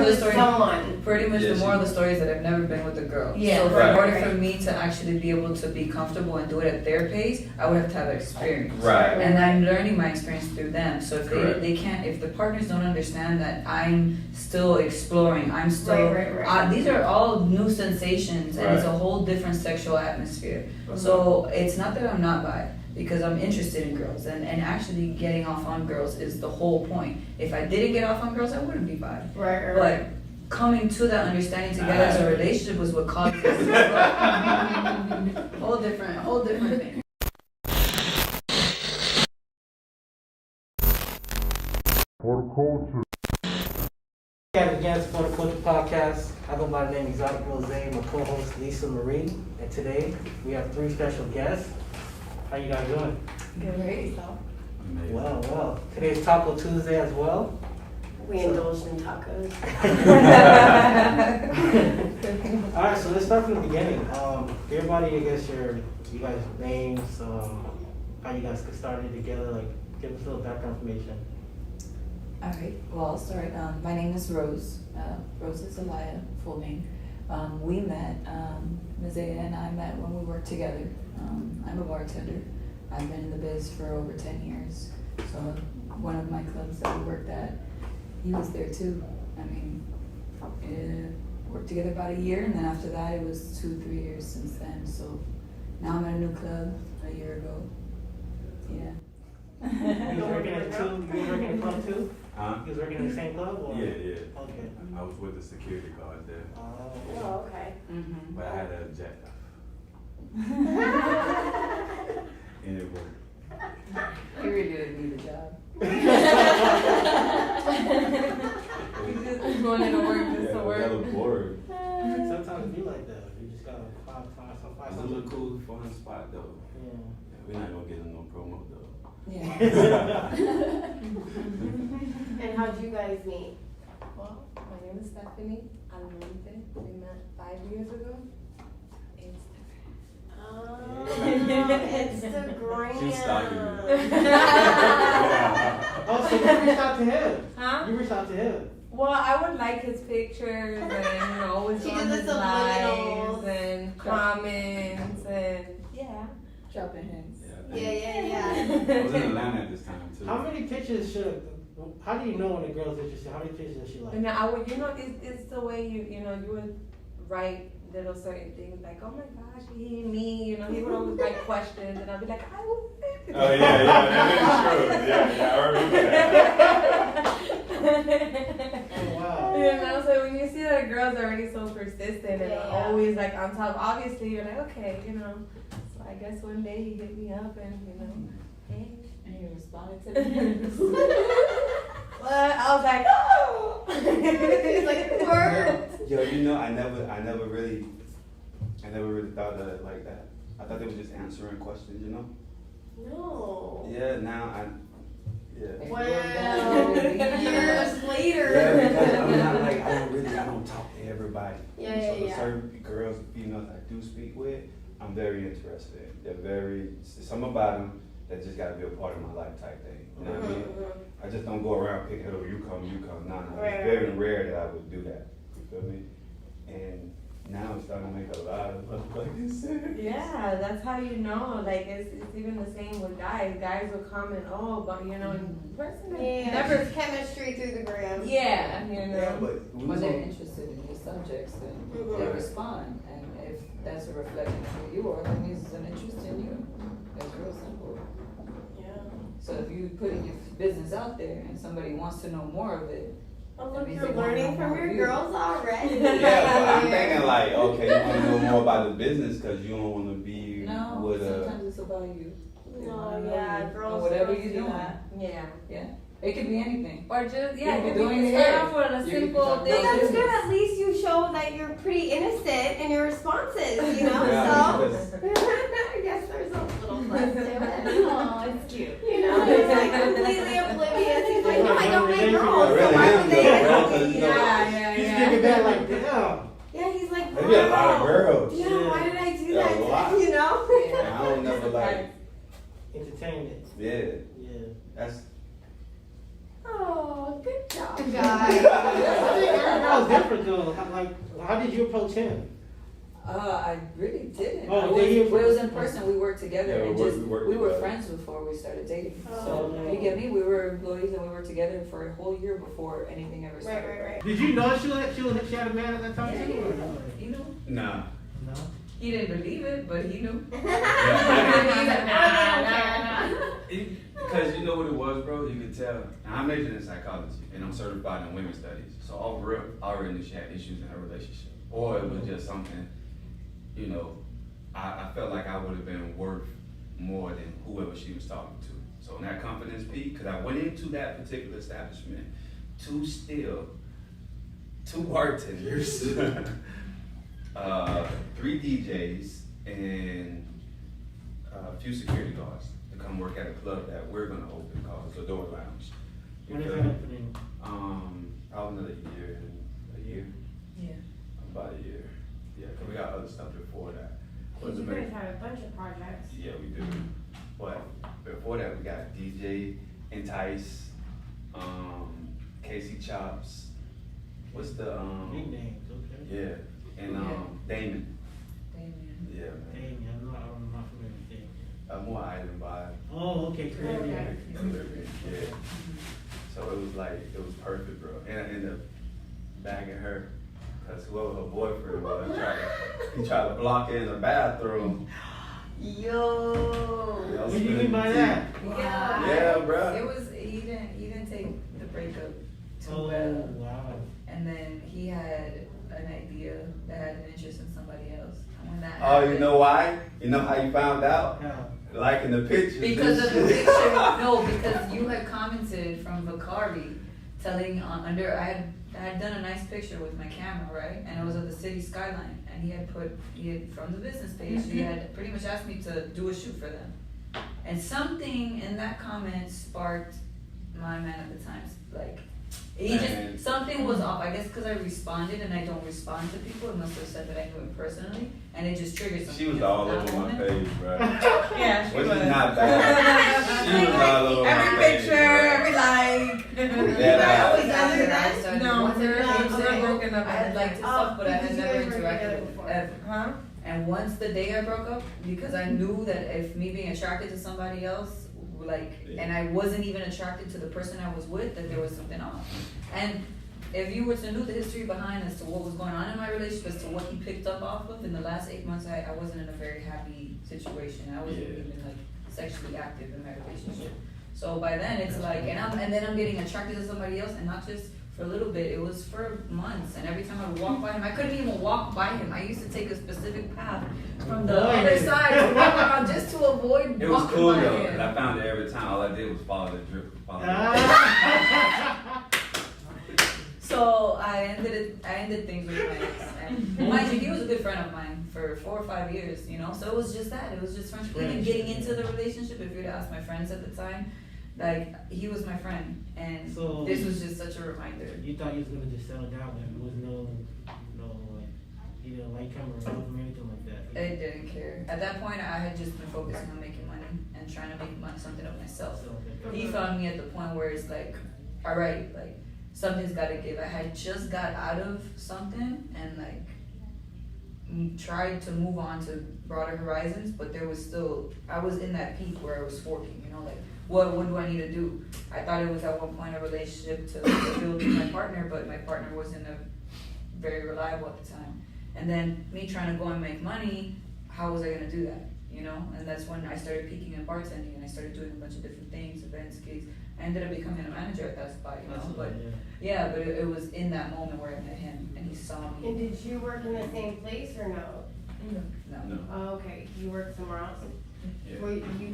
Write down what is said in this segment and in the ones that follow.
of the story. Someone. Pretty much the moral of the story is that I've never been with a girl. Yeah. So in order for me to actually be able to be comfortable and do it at their pace, I would have to have experience. Right. And I'm learning my experience through them. So if they can't, if the partners don't understand that I'm still exploring, I'm still, these are all new sensations, and it's a whole different sexual atmosphere. So it's not that I'm not bi, because I'm interested in girls, and actually getting off on girls is the whole point. If I didn't get off on girls, I wouldn't be bi. But coming to that understanding together as a relationship was what caused this. whole different thing. For the culture. Again, for the Culture Podcast. I go by the name Exotic Rose, my co-host Lisa Marie, and today we have 3 special guests. How you guys doing? Good. Well. Today's Taco Tuesday as well. We indulge in tacos. All right, so let's start from the beginning. Everybody, I guess you guys' names, how you guys got started together, like give us a little background information. All right. Well, I'll start. My name is Rose. Rose is Zelaya, full name. We met. Mazayah and I met when we worked together. I'm a bartender. I've been in the biz for over 10 years. So one of my clubs that we worked at, he was there too. I mean, worked together about a year, and then after that, it was 2-3 years since then. So now I'm at a new club a year ago. Yeah. You was working at the club too? Huh? You was working in the same club? Or? Yeah. Okay. I was with the security guard there. Oh, okay. Mm-hmm. But I had a jack off. And it worked. He really didn't need a job. He just wanted to work just to work. Yeah, bored. Sometimes it be like that. You just gotta find It's a something. little cool, fun spot though. Yeah. We're not gonna get in no promo though. Yeah. And how'd you guys meet? Well, my name is Stephanie Almonte. We met 5 years ago. Oh, Instagram. She's stalking me. Oh, so you reached out to him? Huh? You reached out to him? Well, I would like his pictures and always She on did his the subliminals. lives and comments and yeah. Dropping hints. Yeah. I was in Atlanta at this time too. How many pictures how do you know when a girl's interested? How many pictures does she like? And I would, it's the way you would write little certain things like, oh my gosh, he, me, he would always write questions and I'd be like, I would. Oh yeah, that is true. Yeah, I remember that. Oh, wow. So when you see that a girl's already so persistent and always like on top, obviously you're like, okay, So I guess one day he hit me up and, hey. And you responded to them. Well, I was like, oh! He's like, word. Yo, I never really thought of it like that. I thought they were just answering questions, No. Yeah, now Well, years later. Yeah, because I don't talk to everybody. Yeah. The certain girls and females I do speak with, I'm very interested in. There's something about them that just got to be a part of my life type thing. You know what I mean? I just don't go around picking, oh, you come. No. It's very rare that I would do that. You feel me? And now it's starting to make a lot of motherfucking sense. Yeah, that's how you know. Like, it's even the same with guys. Guys will comment, oh, but, in person. Never chemistry through the gram. Yeah, Yeah, but When they're interested in your subjects, then they respond. And if that's a reflection of who you are, that means it's an interest in you. That's real simple. Yeah. So if you putting your business out there and somebody wants to know more of it, Oh, that look, means you're they wanna learning know from more your of you. girls already. Yeah, but I'm thinking like, okay, you want to know more about the business because you don't want to be No, with sometimes it's about you. They No, wanna know yeah, you. girls Or whatever girls you're do doing. that. Yeah. Yeah. It could be anything. Or just, You could be doing you your start hair. off with a You could be simple talking But thing. about that's good. At least you show that you're pretty innocent in your responses, so I guess there's a little plus to it. Oh, it's cute. He's like completely oblivious. He's like, no, I don't like girls. I So really why am would they though, bro, like 'cause, me? He's thinking that like, damn. Yeah, he's like, wow. Maybe a lot of girls. Yeah, why did I do Yeah, a lot. that? And I don't never like. Entertained it. Yeah, that's. Oh, good job, guys. that was different though. How did you approach him? I really didn't. Oh, It was in person. We worked together, Yeah, and we were together. friends before we started dating. Oh. So you get me? We were employees, and we were together for a whole year before anything ever started. Right. Did you know she had a man at that time Yeah, too? yeah. Or no? You know, Nah. No. he didn't believe it, but he knew. Because you know what it was, bro? You could tell. Now, I majored in psychology, and I'm certified in women's studies. So off rip, I already knew she had issues in her relationship. Or it was just something, you know, I felt like I would have been worth more than whoever she was talking to. So when that confidence peaked, because I went into that particular establishment to steal 2 bartenders, 3 DJs, and a few security guards to come work at a club that we're gonna open called the Door Lounge. When is that happening? Probably another year. Yeah. About a year. Yeah, because we got other stuff before that. Because you guys had a bunch of projects. Yeah, we do. But before that, we got DJ Entice, Casey Chops. What's the Big names, okay. Yeah, and Yeah. Damon. Damien. Yeah, man. Damien, I'm not familiar with Damien. More island vibe. Oh, okay, Caribbean. Okay. Caribbean, yeah. So it was like, it was perfect, bro. And I ended up bagging her. Cause whoever her boyfriend was, he tried to block her in the bathroom. Yo. Yeah, I was What do you spilling mean by tea. that? Yeah, bro. It was he didn't take the breakup too Oh, well, wow. and then he had an idea that had an interest in somebody else. And when that Oh, you happened- know why? You know how you found out? How? Liking the pictures. Because and of the shit. picture, no, because you had commented from Vicari telling I had done a nice picture with my camera, right? And it was of the city skyline. And he had from the business page, he had pretty much asked me to do a shoot for them. And something in that comment sparked my man at the time. Like, Man. something was off. I guess because I responded and I don't respond to people. It must have said that I knew him personally. And it just triggered something. She was in all that over my moment. page, bro. Yeah, she Which was. is not bad. She was all over my Every page, picture, bro. every like. Yeah, Was other than? started No, once we're everything not started, broken up I had at liked his stuff, but I had because you never guys were together interacted with before. ever. Huh? And once the day I broke up, because I knew that if me being attracted to somebody else, and I wasn't even attracted to the person I was with, that there was something off. And if you were to know the history behind as to what was going on in my relationship, as to what he picked up off of in the last 8 months, I wasn't in a very happy situation. I wasn't Yeah. even like sexually active in my relationship. So by then it's like, and then I'm getting attracted to somebody else, and not just for a little bit, it was for months. And every time I would walk by him, I couldn't even walk by him. I used to take a specific path from the other side to walk around just to avoid It was walking cool by though, him. because I found it every time. All I did was follow the drip. So I ended things with my ex, and mind you, he was a good friend of mine for 4 or 5 years, you know. So it was just that. It was just friendship. Even getting into the relationship, if you were to ask my friends at the time, like he was my friend, and So- this was just such a reminder. You thought you was gonna just settle down with him. There was no like, you know, like camera or anything like that. I didn't care. At that point, I had just been focusing on making money and trying to make something of myself. So, He found me at the point where it's like, all right, like something's got to give. I had just got out of something and like tried to move on to broader horizons, but there was still, I was in that peak where I was forking, you know, like what do I need to do? I thought it was at one point a relationship to build with my partner, but my partner wasn't very reliable at the time. And then me trying to go and make money, how was I gonna do that? You know, and that's when I started peaking in bartending, and I started doing a bunch of different things, events, gigs. I ended up becoming a manager at that spot, you know. But yeah, but it was in that moment where I met him, and he saw me. And did you work in the same place or no? No. No. Oh, okay, you worked somewhere else? Yeah. Were you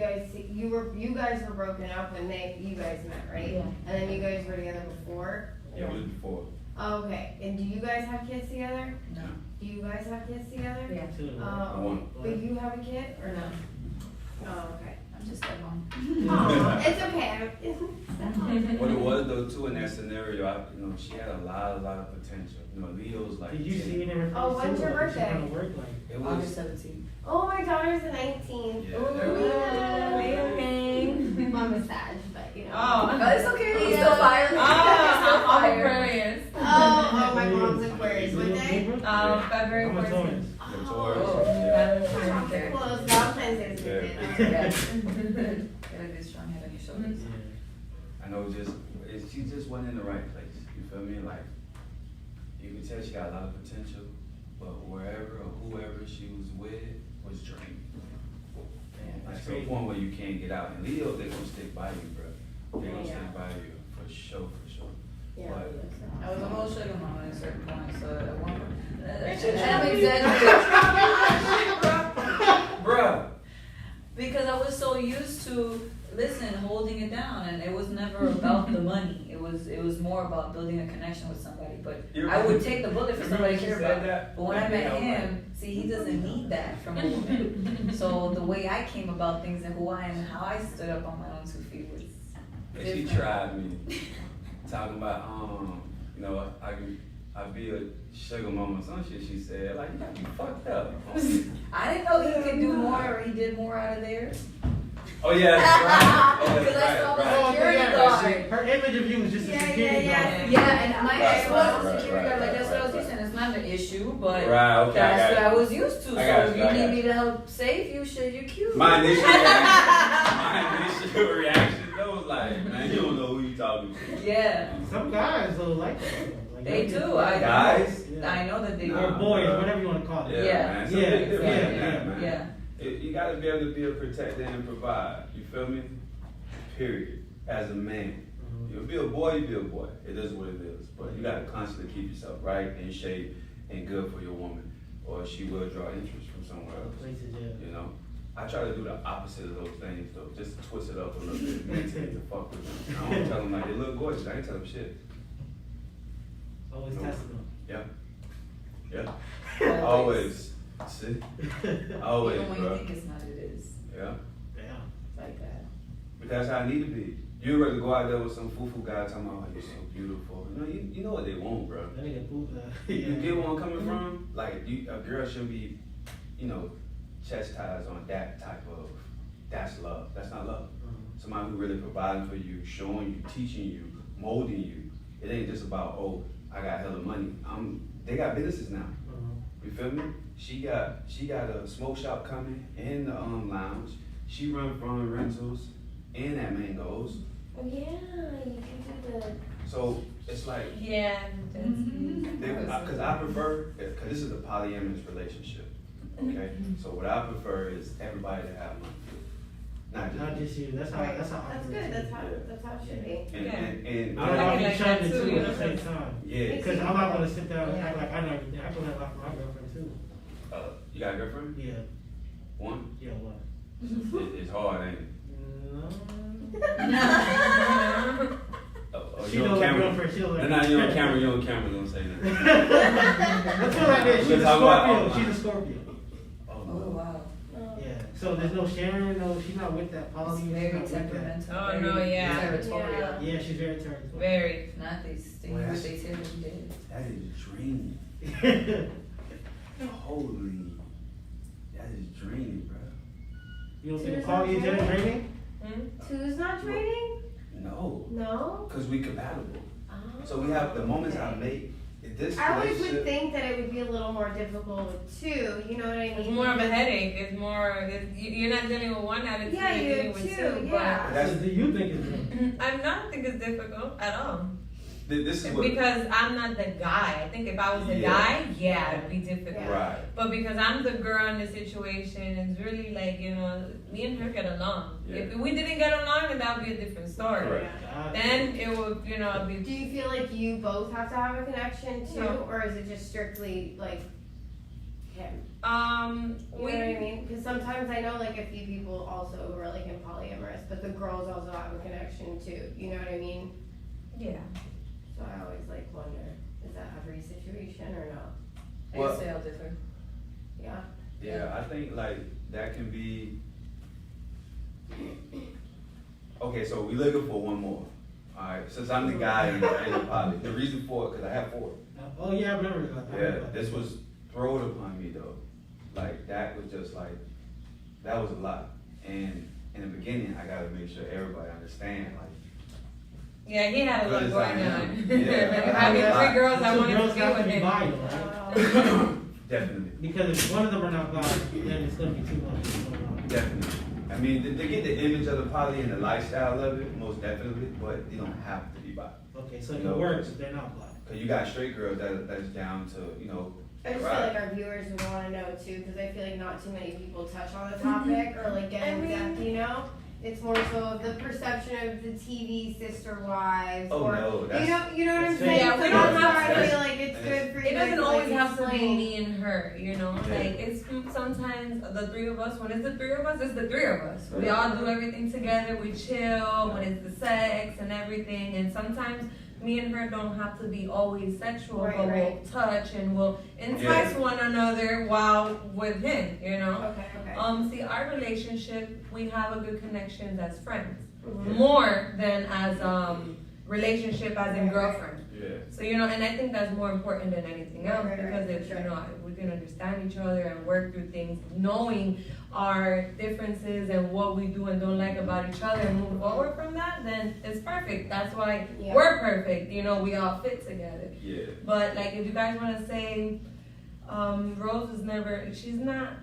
guys were broken up when you guys met, right? Yeah. And then you guys were together before? Yeah, it was before. Oh, okay, and do you guys have kids together? No. Do you guys have kids together? Yeah. One. But you have a kid or no? Oh, okay. I'm just that mom. Oh, it's okay. What it was though too in that scenario, she had a lot of potential. You know, Leo's like. Did you see it in her face? Oh, when's too? your Like, she birthday? kinda worked like. It August was. 17th. Oh, my daughter's the 19th. Yeah, Ooh, there we go. yeah. I'm a Sag, but you know. Oh. But it's okay. He's Yeah. still fire. Oh, He's still I'm fire. Aquarius. Oh, my mom's February I'm a 14th. Taurus. The Taurus, Oh, yeah. Well, it's Valentine's Day is Yeah. weekend. Yeah. Gotta be strong head on your shoulders. Yeah. I know she just wasn't in the right place. You feel me? Like, you can tell she got a lot of potential, but wherever or whoever she was with was draining. Like to a point where you can't get out. And Leo, they gonna stick by you, bro. They gonna stick by you for sure. Yeah. But I was a whole sugar mama at a certain point, so at one bruh. because I was so used to holding it down, and it was never about the money. It was more about building a connection with somebody. But I would take the bullet for somebody I care about. But when I met him, see, he doesn't need that from a woman. So the way I came about things and who I am and how I stood up on my own 2 feet was And she different. tried me. Talking about, you know, I'd be a sugar mama or some shit. She said, like, you got to be fucked up. I didn't know he could do more, or he did more out of there. Oh yeah, that's right. Oh, Because I saw the right. security guard. Her image of you was just a security guard. Yeah, and my ex was a Right, security guard. Like, that's what I was right. using. It's not an issue, but Right, okay, that's I what got I was used to. So I got if you, you I need got me you. to help save you, shit, you're cute. My initial reaction, though, was like, man, you don't know who you talking to. Yeah, Some guys though like that. Like, they that- do. Guys? I know that they do. Or boys, whatever you want to call it. Yeah. Man. Some Yeah, big difference yeah, in that, man. Yeah. You gotta be able to be a protector and provide. You feel me? Period. As a man. You be a boy, you be a boy. It is what it is. But you gotta constantly keep yourself right, in shape, and good for your woman, or she will draw interest from somewhere else. Places, yeah. You know? I try to do the opposite of those things though, just to twist it up a little bit, mentally to fuck with them. I don't tell them like they look gorgeous. I ain't tell them shit. Always No. testing them. Yeah. Always. See? Always, Even when you bro. think it's not, it is. Yeah. Damn. Like that. But that's how I need to be. You rather go out there with some foo-foo guy talking about, oh, you're so beautiful. You know what they want, bro. That nigga poop. You get where I'm coming from? Like, a girl should be, chastised on that type of, that's love. That's not love. Somebody who really providing for you, showing you, teaching you, molding you. It ain't just about, oh, I got hella money. They got businesses now. You feel me? She got a smoke shop coming in the lounge. She run from rentals and at Mangoes. Oh yeah, you can do the. So it's like, Yeah. because I prefer, because this is a polyamorous relationship. Okay, so what I prefer is everybody to have money, not Not just just you. That's how. Right. That's how. That's good. That's how it should be. and Yeah. and I don't want to like be trying to that too, do you at the know? same time. yeah. Because I'm not gonna sit down and act like I know everything. I can have that for my girlfriend too. You got a girlfriend? Yeah. One? Yeah. What? It's hard, ain't it? No. Oh, She you don't on like camera? girlfriend. She don't like. No, you on camera. You on camera. Don't say that. Let's feel like that. She's We're a talking about Scorpio. online. She's a Scorpio. Oh, wow. Yeah. So there's no sharing. No, she's not with that It's poly. She's very not with that. temperamental. Oh, very no, yeah. Territorial. Yeah, she's very territorial. Very. If not, they stay Well, where that's- they say they did. That is draining. Holy, that is draining, bro. You don't think the poly is draining? Two's not training? No, No. because we compatible. Oh, So we have the moments I okay. make. This I always would relationship. think that it would be a little more difficult with two. You know what I mean? It's more of a headache. It's more. You're not dealing with one attitude. Yeah, you're you dealing have with two, two. yeah. That's- Do you think it's draining? But I'm not think it's difficult at all. This is what. Because I'm not the guy. I think if I was the Yeah. guy, yeah, it'd be difficult. Yeah. Right. But because I'm the girl in the situation, it's really like, me and her get along. Yeah. If we didn't get along, then that would be a different story. Correct. Then it would, be. Do you feel like you both have to have a connection too, No. or is it just strictly like him? You know We. what I mean? Because sometimes I know like a few people also who are like in polyamorous, but the girls also have a connection too. You know what I mean? Yeah. So I always like wonder, is that every situation or not? I Well- guess they all differ. Yeah. Yeah, I think like that can be. Okay, so we looking for one more. All right, since I'm the guy in the poly, the reason for it, because I have 4. Oh yeah, I remember that. Yeah, this was thrown upon me though. Like that was just like, that was a lot. And in the beginning, I gotta make sure everybody understand. Like, Yeah, he had a lot Good going as I on. am. Yeah. Like, if I had 3 girls, I Some wanted girls to be have with be him. vital, right? Definitely. Because if one of them are not bi, then it's gonna be too much going on. Definitely. I mean, they get the image of the poly and the lifestyle of it, most definitely, but you don't have to be bi. Okay, so it works if they're not bi. Cause you got straight girls that's down to, you know, I just feel like our viewers would want to know too, because I feel like not too many people touch on the topic or like get in depth, you know? It's more so the perception of the TV sister wives, oh or no, that's, you know what I'm that's saying? Yeah, So we that's don't why have I to- feel like it's good for you It guys doesn't to, always like, have to be explain. me and her, you know? Yeah. Like, it's sometimes the three of us. When it's the three of us, it's the three of us. We all do everything together. We chill when it's the sex and everything. And sometimes me and her don't have to be always sexual, Right, but right. we'll touch and we'll entice one another while with him, you know? Okay. See, our relationship, we have a good connection as friends. Mhm. More than as relationship as in Right, right. girlfriend. yeah. So, you know, and I think that's more important than anything else, Right, right, because right, if, sure. you know, if we can understand each other and work through things, knowing our differences and what we do and don't like about each other and move forward from that, then it's perfect. That's why Yeah. we're perfect, you know, we all fit together. Yeah. But, like, if you guys want to say, Rose is never, she's not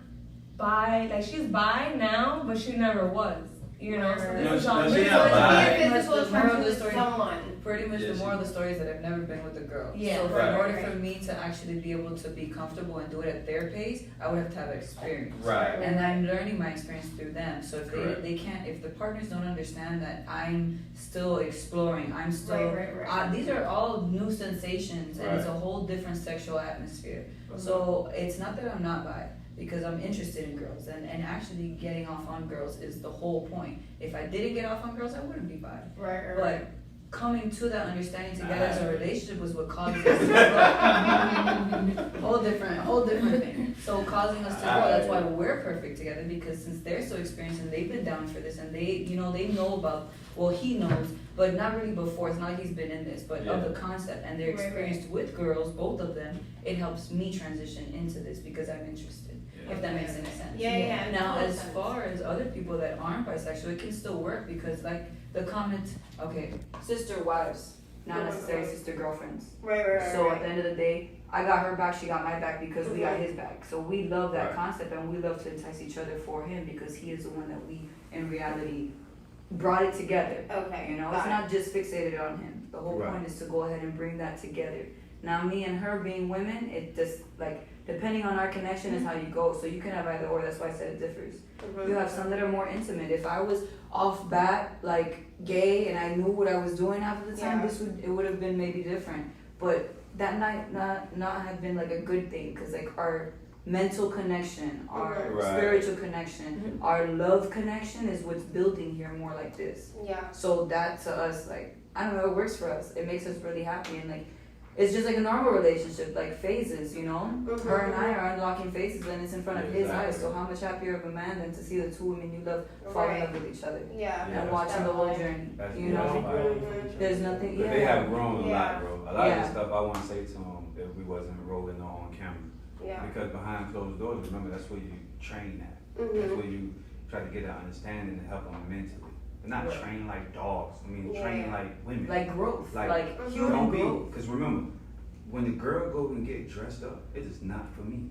bi, like, she's bi now, but she never was. You know, so Right, this right. is No, all she new. not So it's bi. be a physical The moral of attraction the to story- someone. Pretty much Yeah, the she- moral of the story is that I've never been with a girl. Yeah. So Right. in order for me to actually be able to be comfortable and do it at their pace, I would have to have experience. Right. And I'm learning my experience through them. So if Correct. they can't, if the partners don't understand that I'm still exploring, I'm still, Right. these are all new sensations and it's a Right. whole different sexual atmosphere. So it's not that I'm not bi, because I'm interested in girls and Mm-hmm. actually getting off on girls is the whole point. If I didn't get off on girls, I wouldn't be bi. Right. But coming to that understanding together as a relationship was what caused us to grow. whole different thing. So causing us to grow, that's why we're perfect together, because since they're so experienced and they've been down for this and they know about, well, he knows, but not really before, it's not like he's been in this, but of the concept and they're Right, right. experienced with girls, both of them, it helps me transition into this because I'm interested, if that makes any sense. Yeah. Now, Total as sense. far as other people that aren't bisexual, it can still work because, like, the comment, okay, sister wives, not necessarily sister girlfriends. Right. So at the end of the day, I got her back, she got my back because we got his back. So we love that Right. concept and we love to entice each other for him because he is the one that we, in reality, brought it together. Okay. You know, got it's it. not just fixated on him. The whole Right. point is to go ahead and bring that together. Now, me and her being women, it just, like, depending on our connection is how you go. So you can have either or, that's why I said it differs. Mhm. You have some that are more intimate. If I was off bat, like, gay, and I knew what I was doing half of the time, Yeah. it would have been maybe different. But that might not have been, like, a good thing, because, like, our mental connection, our Right. spiritual connection, our love connection is what's building here more like this. Yeah. So that to us, like, I don't know, it works for us. It makes us really happy, and, like, it's just like a normal relationship, like phases, you know? Mhm. Her and I are unlocking phases and it's in front of his Exactly. eyes. So how much happier of a man than to see the two women you love fall in love with each other Yeah. Yeah. and watching the whole Definitely. journey, That's you beautiful. know? Mhm. There's nothing, But they yeah. have grown a Yeah. lot, bro. A lot of Yeah. the stuff I want to say to them if we wasn't rolling on camera. Yeah. Because behind closed doors, remember, that's where you train at. That's Mhm. where you try to get an understanding and help them mentally. But not Right. train like dogs. I mean, Yeah. train like women. Like growth, Like, like Mhm. human Don't be, growth. because remember, when the girl go and get dressed up, it is not for me.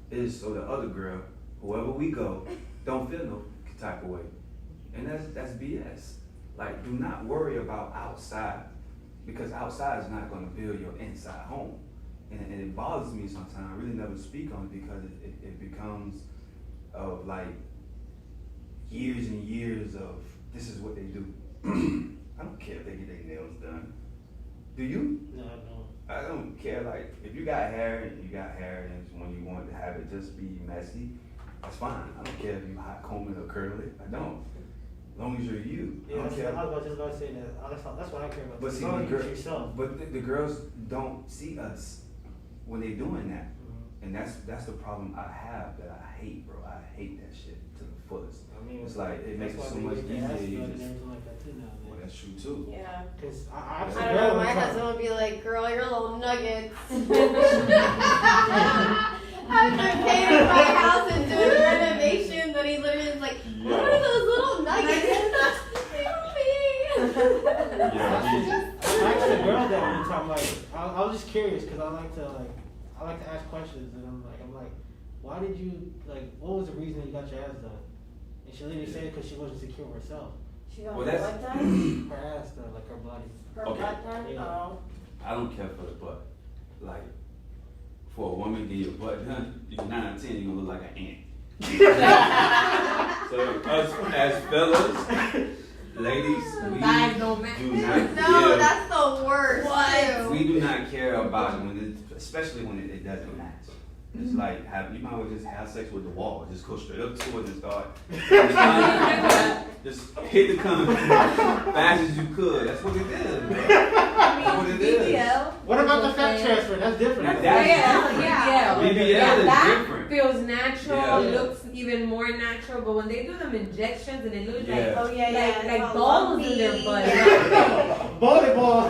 It is so the other girl, whoever we go, don't feel no type of way. And that's BS. Like, do not worry about outside, because outside is not going to build your inside home. And it bothers me sometimes. I really never speak on it because it becomes of like years and years of this is what they do. I don't care if they get their nails done. Do you? No, no. I don't care. Like, if you got hair and you got hair and when you want to have it just be messy, that's fine. I don't care if you hot comb it or curl it. I don't. As long as you're you. I Yeah, don't that's, care. I was just about to say that. That's what I care about. But As see, long the as girl, you're yourself. but the girls don't see us when they doing that, Mhm. and that's the problem I have that I hate, bro. I hate that shit to the fullest. I mean, It's like it makes it that's so why much they get easier. the ass You done and just, everything like that too now. well, that's true too. Yeah. Because I I was I don't know, my husband would be like, girl, you're little nuggets. After painting my house and doing renovation, then he literally is like, what are those little nuggets? Yeah, I asked a girl that one time, like, I was just curious because I like to, like, I like to ask questions, and I'm like, why did you, like, what was the reason that you got your ass done? And she literally said because she wasn't secure with herself. She got Well, her that's- butt done? Her ass done, like her body. Her Okay. butt done? Yeah. Oh. I don't care for the butt. Like, for a woman to get your butt done, if you're 9 out of 10, you're gonna look like an ant. So us as fellas, ladies, we Thighs don't match. do not No, give, that's the worst. What? we do not care about it when it, especially when it doesn't match. It's like you might as well just have sex with the wall. Just go straight up to it and start. Just hit the cum fast as you could. That's what it is. Bro. That's what it is. BBL. What about the fat transfer? That's different. Now, Yeah, that's yeah. BBL Yeah, is that different. feels natural, Yeah. looks even more natural, but when they do them injections and it looks Yeah. Oh, yeah, yeah. like it's all balls in their lumpy. butt. Yeah. Volleyball.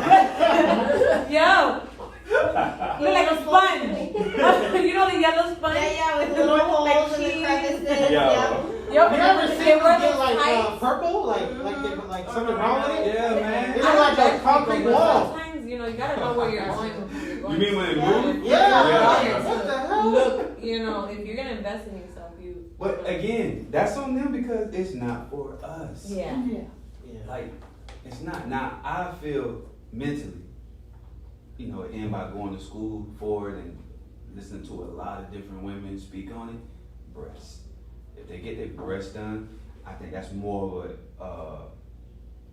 Yo! Look like a sponge. You know the yellow sponge? Yeah, with little holes in the crevices. Yo. Yo, You ever they seen them wear get those like tights. purple? Like something wrong with it? Yeah, man. It looks like a concrete wall. Sometimes, you gotta know where you're going before you're going. You mean when it moves? Yeah. Yeah. What the hell? Look, if you're gonna invest in yourself, you. But again, that's on them because it's not for us. Yeah. Yeah. Like, it's not. Now, I feel mentally, it end by going to school for it and listening to a lot of different women speak on it. Breasts. If they get their breasts done, I think that's more of a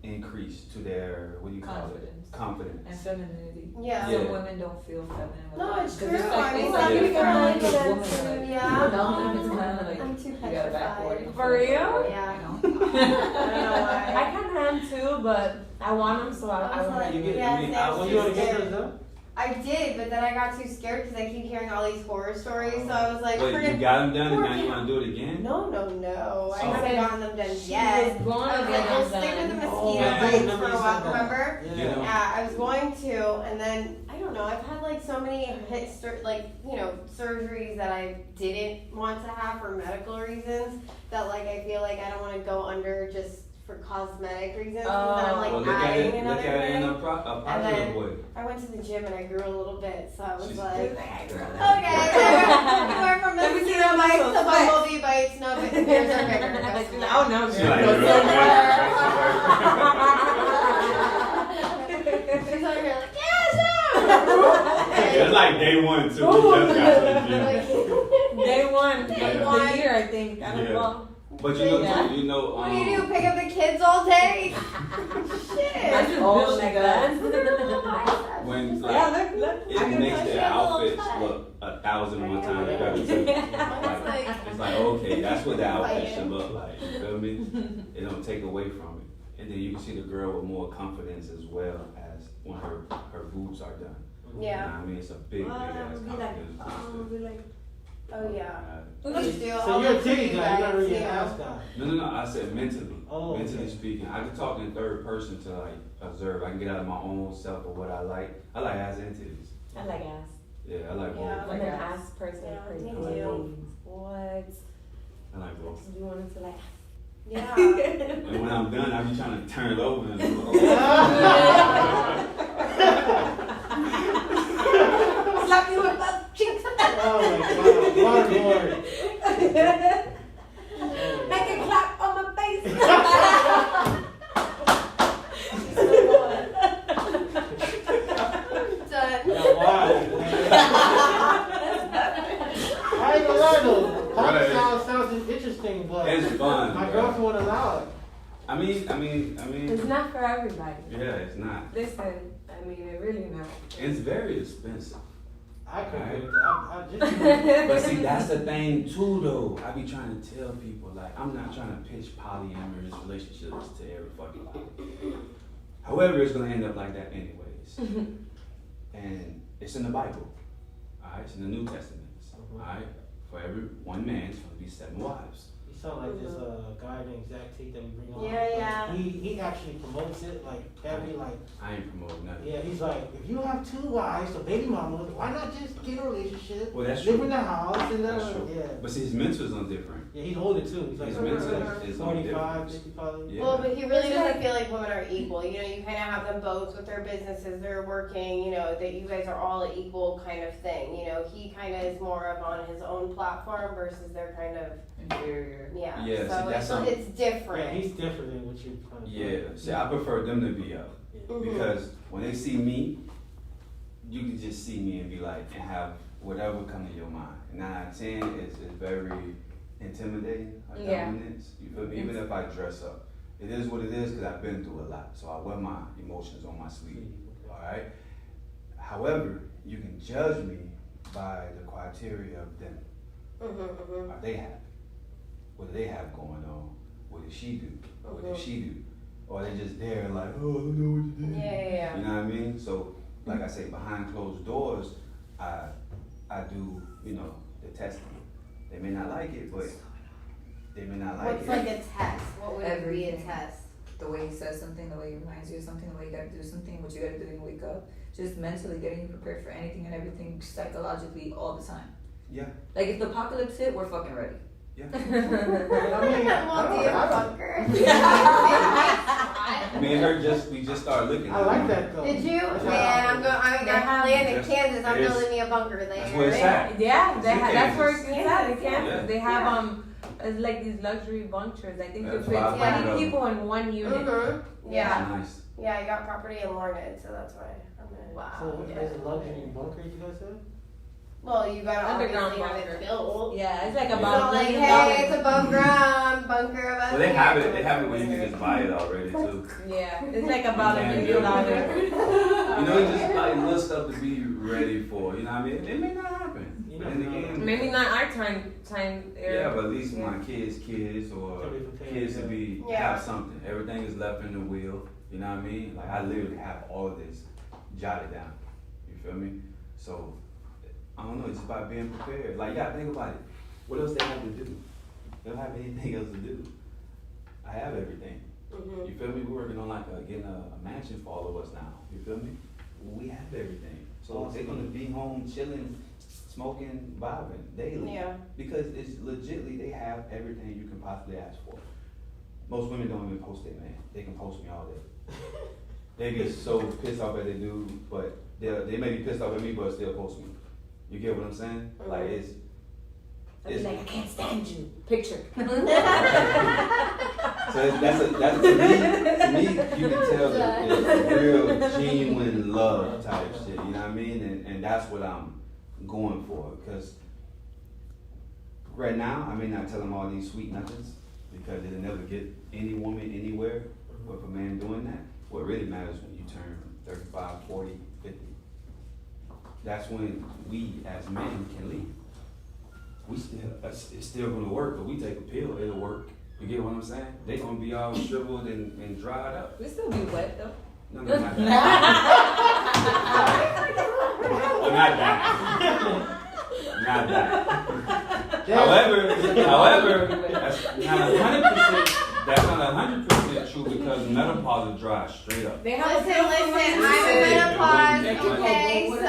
increase to their, what do you call it? Confidence. And femininity. Yeah. Yeah. Some women don't feel feminine. No, without it's it. true. 'Cause I mean, it's some like, people if are you're like a that woman, too, like, yeah. no, it's kind of like, I'm too you gotta backboard petrified. it. For real? Yeah. You know? I don't know why. I kind of am too, but I want them, so I I was want like, You get- yeah, I mean, I I was Well, want you want too to get scared. those done? I did, but then I got too scared because I keep hearing all these horror stories. So I was like, Wait, you forget. got them done and now you want to do it again? No. I Oh. haven't gotten them done She yet. was going I to was get like, I'll them stick with the done. mosquito Yeah, bites remember for you a said while. that. Remember? You know? Yeah, I was going to, and then I don't know. I've had like so many surgeries that I didn't want to have for medical reasons that like I feel like I don't want to go under just for cosmetic reasons. And then I'm like Well, look at adding it another in thing. a positive then- way. I went to the gym and I grew a little bit, so I was She's- like, I grew okay, we went from Let me see mosquito that bites muscle to flex. bumblebee bites. No, but yours are bigger. Go Like, somewhere. no, She's like, She's over here like, yes, It's like day one too. We just got to the gym. Day one, Day of one. the year, I think. I don't Yeah. know. But Yeah. you know, What do you do? Pick up the kids all day? I Shit. just Oh, built like that. when Yeah, like, look. it I can makes touch their it a little outfits cut. look 1,001 times better too. Like, it's like, okay, that's what the outfit should look like. You feel me? It don't take away from it. And then you can see the girl with more confidence as well as when her boobs are done. Yeah. You know what I mean? It's a big Well, ass that would be like, confidence oh, booster. be like, Oh yeah. Uh, Used to. So all you're the a titty pretty guy, you're not guys, really you an know. ass guy. No, I said mentally. Oh, Mentally okay. speaking. I can talk in third person to like observe. I can get out of my own self of what I like. I like ass and titties. I like ass. Yeah, I like both. Yeah. I'm an ass person. Yeah, pretty me much. too. What? I like both. You wanted to like. Yeah. And when I'm done, I be trying to turn it over and Slap you with both cheeks. Oh my God, Lord. Make it clap on my face. Done. Yeah, wow. I ain't gonna lie though. Right. Sounds interesting, but it's fun. my bro. girlfriend wouldn't allow it. I mean, It's not for everybody. yeah, it's not. Listen, I mean, it really not. It's very expensive. I couldn't Right. do it. I just But see, that's the thing too, though. I be trying to tell people, like, I'm not trying to pitch polyamorous relationships to every fucking body. However, it's gonna end up like that anyways. And it's in the Bible. Alright, it's in the New Testament. Alright? For every one man, it's gonna be 7 wives. You sound like this guy named Zach T that we bring on. Yeah. He actually promotes it like every like. I ain't promoting nothing. Yeah, he's like, if you have 2 wives or baby mamas, why not just get a relationship? Well, that's live true. in the house and That's true. yeah. But see, his mentors are different. Yeah, he's older too. He's like His mentor is on 45, different. 55. Yeah. Well, but he really doesn't feel like women are equal. You know, you kind of have them both with their businesses, they're working, you know, that you guys are all an equal kind of thing. You know, he kind of is more of on his own platform versus they're kind of, Inferior. yeah. Yeah, so see, that's it's different. Yeah, he's different than what you kind of. Yeah, see, I prefer them to be up. Mhm. Because when they see me, you can just see me and be like, and have whatever come to your mind. 9 out of 10 is very intimidating, a Yeah. dominance. You feel me? Even if I dress up. It is what it is because I've been through a lot. So I wear my emotions on my sleeve. Alright? However, you can judge me by the criteria of them. Mhm. Are they happy? What do they have going on? What did she do? What did she do? Or are they just there like, oh, I don't know what you did. Yeah. You know what I mean? So, like I say, behind closed doors, I do, you know, the testing. They may not like it, but they may not like What's it. like a test? What would be a Everything. test? The way he says something, the way he reminds you of something, the way you gotta do something, what you gotta do when you wake up. Just mentally getting you prepared for anything and everything psychologically all the time. Yeah, Like if the apocalypse hit, we're fucking ready. yeah. I mean, Well, do you have a bunker? Me and her we just started looking. I like that though. Did you? That's Man, I land in Yes, Kansas. I'm it is. building me a bunker there. That's where it's at. Yeah, It's in that's where it's Kansas. at in Kansas. Yeah. They have it's like these luxury bunkers. I think they That's fit why I 20 love people in one unit. Mhm. Yeah. Nice. Yeah, I got property in Lorna, so that's why I'm gonna. Wow. So what is a luxury bunker you guys said? Well, you gotta Underground obviously have bunker. it built. Yeah, it's like Yeah. It's about not $1 like, million. hey, it's a bunker of us. Well, they have it. They have it where you can just buy it already too. Yeah, it's like about $1 Yeah, million. You know, it's just like little stuff to be ready for. You know what I mean? It may not happen. You But never in the know. end, Maybe not our time era. Yeah, but at least my kids or To be prepared, kids to yeah. be Yeah. have something. Everything is left in the wheel. You know what I mean? Like I literally have all of this jotted down. You feel me? So I don't know. It's about being prepared. Like you gotta think about it. What else they have to do? They don't have anything else to do. I have everything. Mhm. You feel me? We're working on like getting a mansion for all of us now. You feel me? We have everything. So they're gonna be home chilling, smoking, vibing daily. Yeah. Because it's legitly they have everything you can possibly ask for. Most women don't even post their man. They can post me all day. They get so pissed off at their dude, but they may be pissed off at me, but still post me. You get what I'm saying? Like it's. I'd be like, I can't stand you. Picture. So that's to me you can tell that it's real genuine love type shit. You know what I mean? And that's what I'm going for. Because right now I may not tell them all these sweet nothings because it'll never get any woman anywhere with a man doing that. What really matters when you turn 35, 40, 50. That's when we as men can leave. It's still gonna work, but we take a pill, it'll work. You get what I'm saying? They gonna be all shriveled and dried up. We still be wet though. No, not that. Well, not that. Not that. However, that's not 100% true because menopause is dry straight up. They have Listen, I'm in menopause, okay, so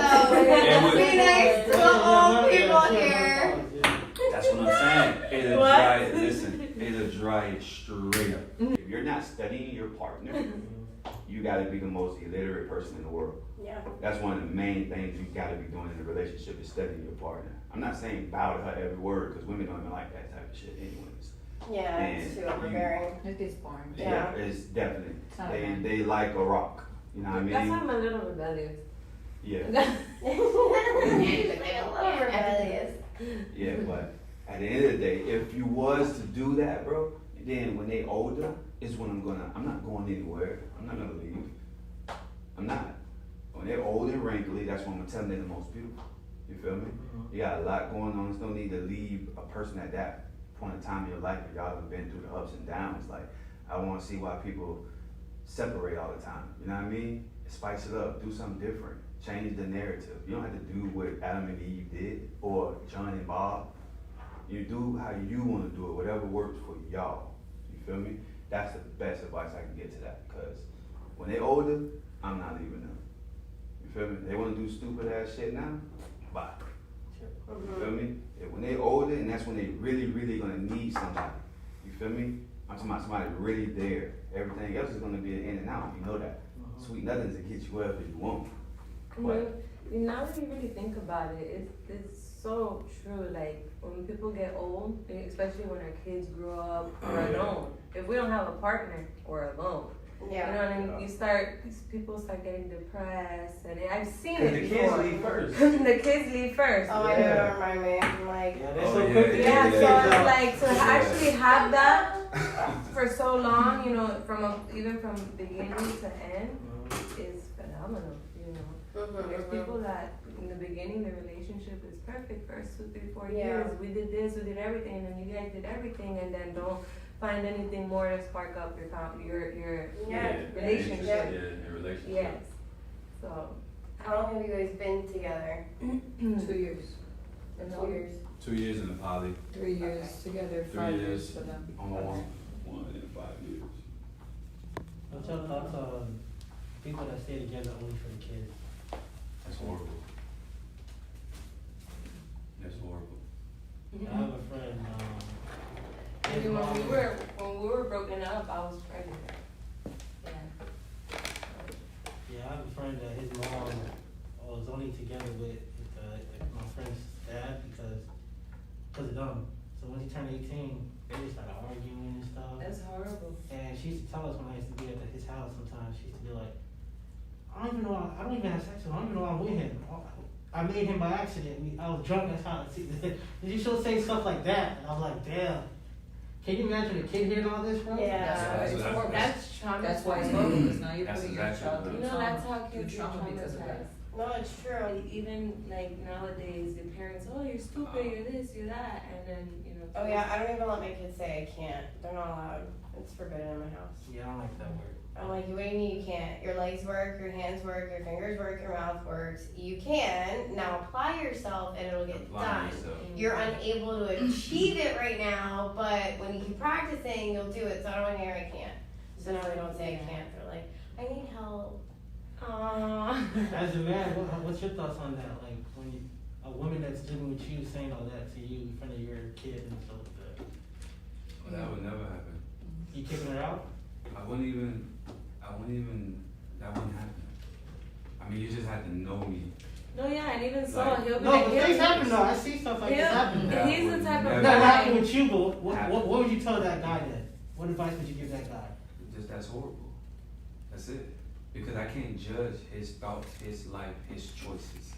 be nice to the old people here. That's what I'm saying. It'll dry. Listen, it'll dry it straight up. If you're not studying your partner, you got to be the most illiterate person in the world. Yeah. That's one of the main things you got to be doing in a relationship is studying your partner. I'm not saying bow to her every word because women don't even like that type of shit, anyways. Yeah, it's too overbearing. It gets boring. Yeah. It's definitely. It's not bad. They like a rock. You know what I mean? That's why I'm a little rebellious. Yeah. I love rebellious. Yeah, but at the end of the day, if you was to do that, bro, then when they older, is when I'm not going anywhere. I'm not gonna leave. I'm not. When they're old and wrinkly, that's when I'm gonna tell them they're the most beautiful. You feel me? You got a lot going on. There's no need to leave a person at that point in time in your life where y'all have been through the ups and downs. Like, I wanna see why people separate all the time. You know what I mean? Spice it up, do something different. Change the narrative. You don't have to do what Adam and Eve did or John and Bob. You do how you want to do it, whatever works for y'all. You feel me? That's the best advice I can get to that. Because when they older, I'm not leaving them. You feel me? They want to do stupid ass shit now, bye. You feel me? When they older, and that's when they really, really gonna need somebody. You feel me? I'm talking about somebody really there. Everything else is gonna be an in and out. You know that. Sweet nothings to get you wherever you want. But Now that you really think about it, it's so true. Like when people get old, especially when our kids grow up, we're alone. If we don't have a partner, we're alone. Yeah. You know what I mean? People start getting depressed, and I've seen the it kids before. leave first. The kids leave first. Oh, I know, don't remind me. I'm like, Yeah, they're Oh, so yeah, quick to yeah, Yeah, get the so kids it's out. like to Yeah. actually have that for so long, you know, even from beginning to end, is phenomenal. You know, there's people that in the beginning the relationship is perfect, first 2, 3, 4 Yeah. years. We did this, we did everything, and you guys did everything, and then don't find anything more to spark up your relationship. Yeah, a relationship. Yes. So how long have you guys been together? 2 years. and 2 years. 2 years in the poly, 3 years together, 3 5 years years for them. on the one. 1 and 5 years. What's your thoughts on people that stay together only for the kids? That's horrible. That's horrible. I have a friend, his when mom- we were broken up, I was pregnant. Yeah. Yeah, I have a friend that his mom was only together with my friend's dad because of them. So when he turned 18, they just started arguing and stuff. That's horrible. And she used to tell us when I used to be at his house sometimes, she used to be like, I don't even have sex with him, I don't even know I'm with him. I made him by accident. I was drunk, that's how you should say stuff like that. And I was like, damn. Can you imagine a kid hearing all this, bro? Yeah. That's why it's horrible. That's traumatizing. That's why it's horrible, because now you're That's putting your exactly child what through it You know, trauma. that's how kids Through get trauma because of that. traumatized. No, it's true. Even like nowadays, the parents, oh, you're stupid, you're this, you're that, and then Oh yeah, I don't even let my kids say I can't. They're not allowed. It's forbidden in my house. Yeah, I don't like that word. I'm like, what do you mean you can't? Your legs work, your hands work, your fingers work, your mouth works. You can. Now apply yourself and it'll get Apply done. yourself. You're unable to achieve it right now, but when you keep practicing, you'll do it. So I don't want to hear I can't. So now they don't say I can't. They're like, I need help. Aww. As a man, what's your thoughts on that? Like when a woman that's living with you saying all that to you in front of your kid and stuff like that. Well, that would never happen. You kicking her out? That wouldn't happen. I mean, you just have to know me. No, yeah, and even so, Like- he'll be No, like, but things happen though. I see stuff like this happen. That he's the would type of never That guy. happened with you, but what would you tell that guy then? What advice would you give that guy? Just that's horrible. That's it. Because I can't judge his thoughts, his life, his choices.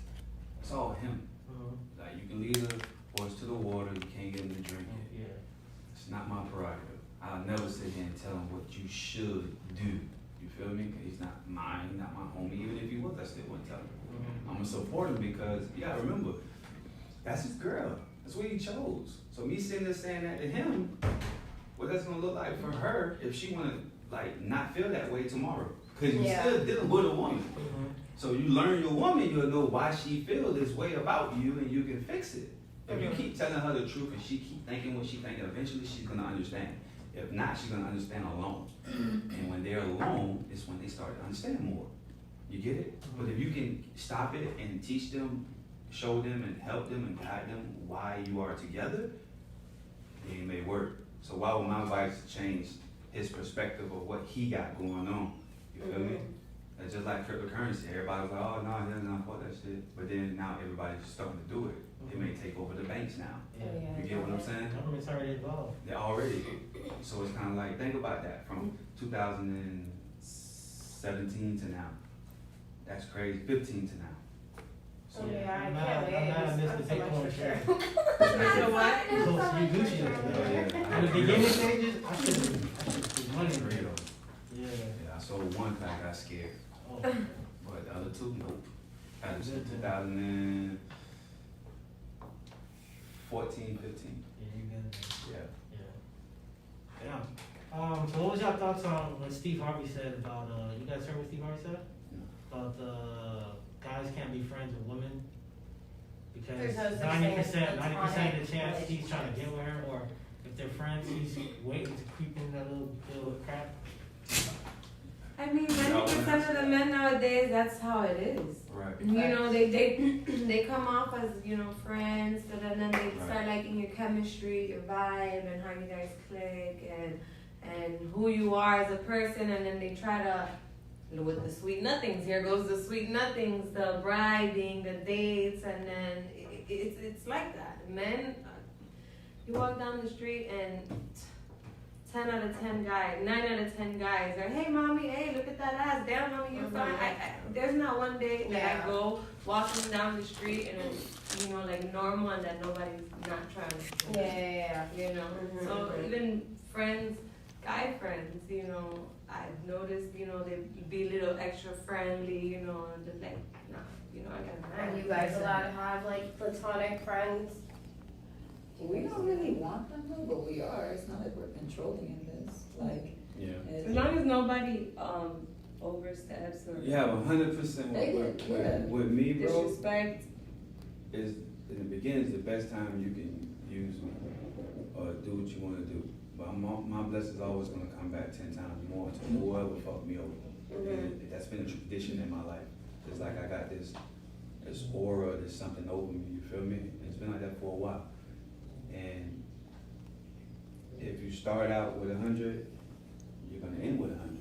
It's all him. Like you can lead a horse to the water, you can't get him to drink it. Yeah. It's not my prerogative. I'll never sit here and tell him what you should do. You feel me? 'Cause he's not mine, he's not my homie. Even if he was, I still wouldn't tell him. I'm gonna support him because you gotta remember, that's his girl. That's what he chose. So me sitting there saying that to him, what that's gonna look like for her if she wanna like not feel that way tomorrow. Cause you Yeah. still dealing with a woman. So you learn your woman, you'll know why she feel this way about you and you can fix it. If you keep telling her the truth and she keep thinking what she thinking, eventually she's gonna understand. If not, she's gonna understand alone. And when they're alone, it's when they start to understand more. You get it? But if you can stop it and teach them, show them and help them and guide them why you are together, then it may work. So why would my advice change his perspective of what he got going on? You feel me? It's just like cryptocurrency. Everybody's like, oh, no, hell no, fuck that shit. But then now everybody's starting to do it. It may take over the banks now. Yeah. You get what I'm saying? Government's already involved. They're already. So it's kind of like, think about that. From 2017 to now. That's crazy. 15 to now. Oh yeah, I I'm can't mad- wait. I'm mad I missed I'm the so much Bitcoin for trend. sure. You know what? So you Gucci up there. In the beginning stages, I should have money For real. real. Yeah. Yeah, I sold one because I got scared. Oh. But the other two, nope. Had them since 2014, 15. Yeah, you good. Yeah. Yeah. So what was your thoughts on what Steve Harvey said about, you guys heard what Steve Harvey said? No. About guys can't be friends with women There's because no such thing as 90% of the platonic chance he's trying to relationships. get with her, or if they're friends, he's waiting to creep in that little crap. I mean, 90% of the men nowadays, that's how it is. Right. You know, they come off as, you know, friends, and then they Right. start liking your chemistry, your vibe, and how you guys click, and who you are as a person, and then they try to, with the sweet nothings, here goes the sweet nothings, the bribing, the dates, and then it's like that. Men, you walk down the street and 10 out of 10 guys, 9 out of 10 guys are, hey mommy, hey, look at that ass, damn mommy, you're fine. There's not one day that I go walking down the street and it's, you know, like normal and that nobody's not trying to. Yeah. You know, so even friends, guy friends, you know, I've noticed, you know, they be a little extra friendly, you know, and just like, nah, you know, I got Are you guys allowed to have like platonic friends? We don't really want them though, but we are. It's not like we're controlling in this. Like, Yeah. as long as nobody oversteps or You have 100% with me, bro. disrespect. Is in the beginning is the best time you can use me or do what you want to do. But my blessing's always gonna come back 10 times more to whoever fucked me over. And that's been a tradition in my life. It's like I got this aura, there's something over me. You feel me? And it's been like that for a while. And if you start out with 100, you're gonna end with 100.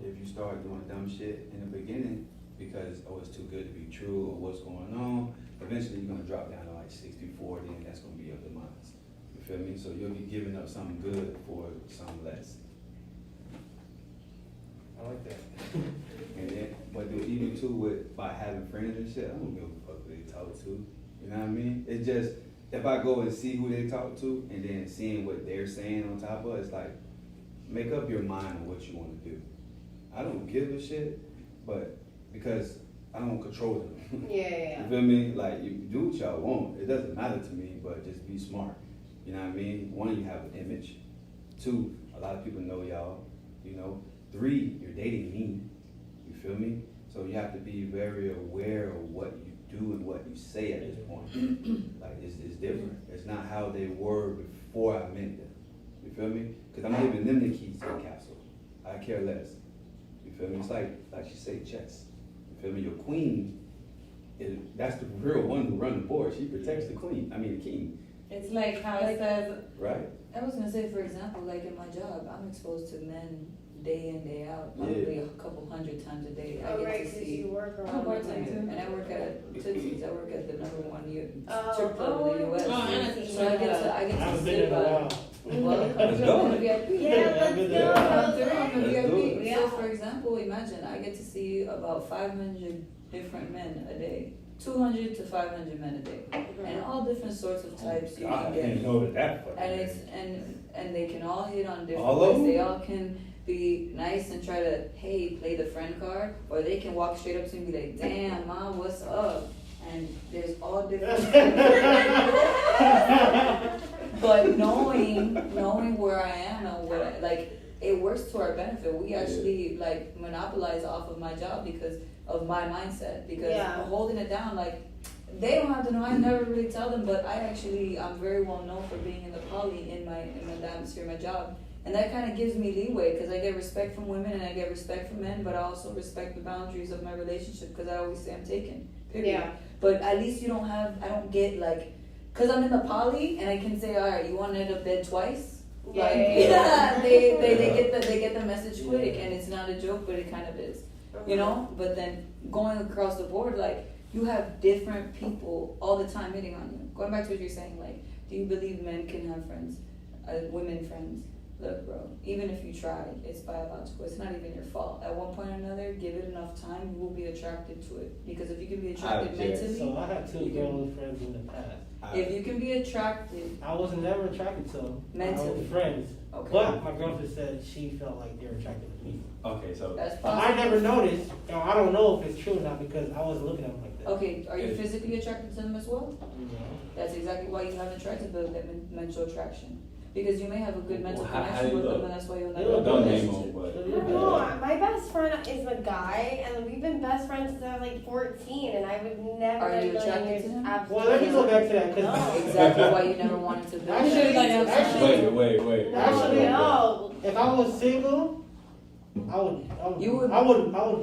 If you start doing dumb shit in the beginning because it's too good to be true or what's going on, eventually you're gonna drop down to like 60-40, and that's gonna be your demise. You feel me? So you'll be giving up something good for something less. I like that. And then, but even too by having friends and shit, I don't give a fuck who they talk to. You know what I mean? It's just, if I go and see who they talk to and then seeing what they're saying on top of it, it's like, make up your mind on what you want to do. I don't give a shit, but because I don't control them. Yeah. You feel me? Like, you do what y'all want. It doesn't matter to me, but just be smart. You know what I mean? 1, you have an image. 2, a lot of people know y'all. You know? 3, you're dating me. You feel me? So you have to be very aware of what you do and what you say at this point. Like, it's different. It's not how they were before I met them. You feel me? Because I'm giving them the keys to the castle. I care less. You feel me? It's like she say, chess. You feel me? Your queen, that's the real one who runs the board. She protects the king. It's like how it says, Right? I was gonna say, for example, like in my job, I'm exposed to men day in, day out, probably a couple hundred times a day. I get to see. You work I'm a around. bartender, and I work at Tootsie's. I work at the #1 Oh, strip club in the U.S. So I get I to haven't been sit in a by. while. Well, Let's go. I'm VIP. Yeah, let's go. I'm the Let's do VIP. it. So, for example, imagine I get to see about 500 different men a day, 200 to 500 men a day, and all different sorts of types you God, can I didn't get. know that. And it's and they can all hit on different All of ways. them? They all can be nice and try to, hey, play the friend card, or they can walk straight up to me and be like, damn, mom, what's up? And there's all different. But knowing where I am and what I, like, it works to our benefit. We actually like monopolize off of my job because of my mindset. Because holding it down, like, they don't have to know. I never really tell them, but I'm very well known for being in the poly in my atmosphere, my job. And that kind of gives me leeway because I get respect from women and I get respect from men, but I also respect the boundaries of my relationship because I always say I'm taken, period. Yeah. But at least I don't get like, because I'm in the poly and I can say, all right, you want to end up dead twice? They get the message quick and it's not a joke, but it kind of is, you know? But then going across the board, like, you have different people all the time hitting on you. Going back to what you're saying, like, do you believe men can have friends, women friends? Look, bro, even if you tried, it's biological. It's not even your fault. At one point or another, give it enough time, you will be attracted to it. Because if you can be attracted mentally, So I had 2 girl friends in the past. if you can be attracted I was never attracted to them. mentally, I was friends. okay, But my girlfriend said she felt like they were attracted to me. Okay, so that's But possible. I never noticed, and I don't know if it's true or not because I wasn't looking at them like that. Okay, are you physically attracted to them as well? You know? That's exactly why you haven't tried to build that mental attraction. Because you may have a good mental How connection you with them, look? and that's why you'll You never look have a Don't name relationship. them, but. No, my best friend is a guy, and we've been best friends since I was like 14, and I would never Are in a you million attracted years to him? absolutely. Well, let me go back to that because No. Exactly why you never wanted to build Actually, that. actually- Wait. Actually, no. if I was single, I would You would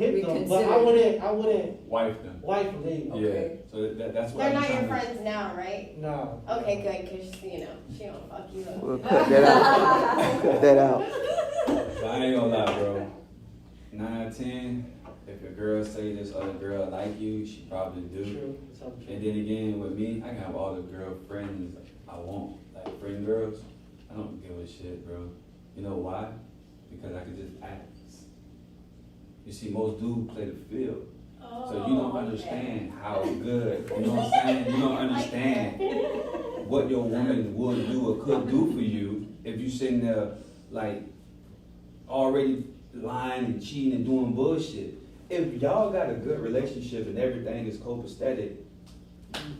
hit them, but I wouldn't Wife them. wife them. Okay. Yeah. So that's what They're I'm not your trying to. friends now, right? No. Okay, good, because, you know, she don't fuck you up. We'll cut that out. Cut that out. So I ain't gonna lie, bro. 9 out of 10. If a girl say this other girl like you, she probably do. True. It's all true. And then again, with me, I can have all the girlfriends I want, like friend girls. I don't give a shit, bro. You know why? Because I could just ask. You see, most dudes play the field. So you don't understand how good, you know what I'm saying? You don't understand what your woman would do or could do for you if you sitting there like already lying and cheating and doing bullshit. If y'all got a good relationship and everything is copacetic,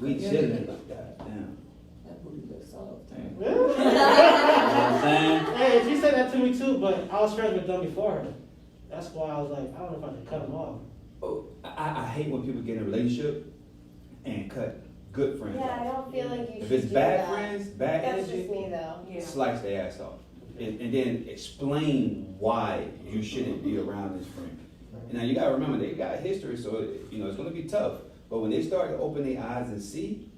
we chilling. Goddamn. That booty looks soft. Damn. Yeah. You know what I'm saying? Hey, she said that to me too, but I was friends with them before her. That's why I was like, I don't know if I should cut them off. Oh, I hate when people get in a relationship and cut good friends Yeah, I off. don't feel like you If should it's do bad that. friends, bad That's energy, just me, though. Yeah. slice their ass off. And then explain why you shouldn't be around this friend. And now you gotta remember, they got history, so it's gonna be tough. But when they start to open their eyes and see,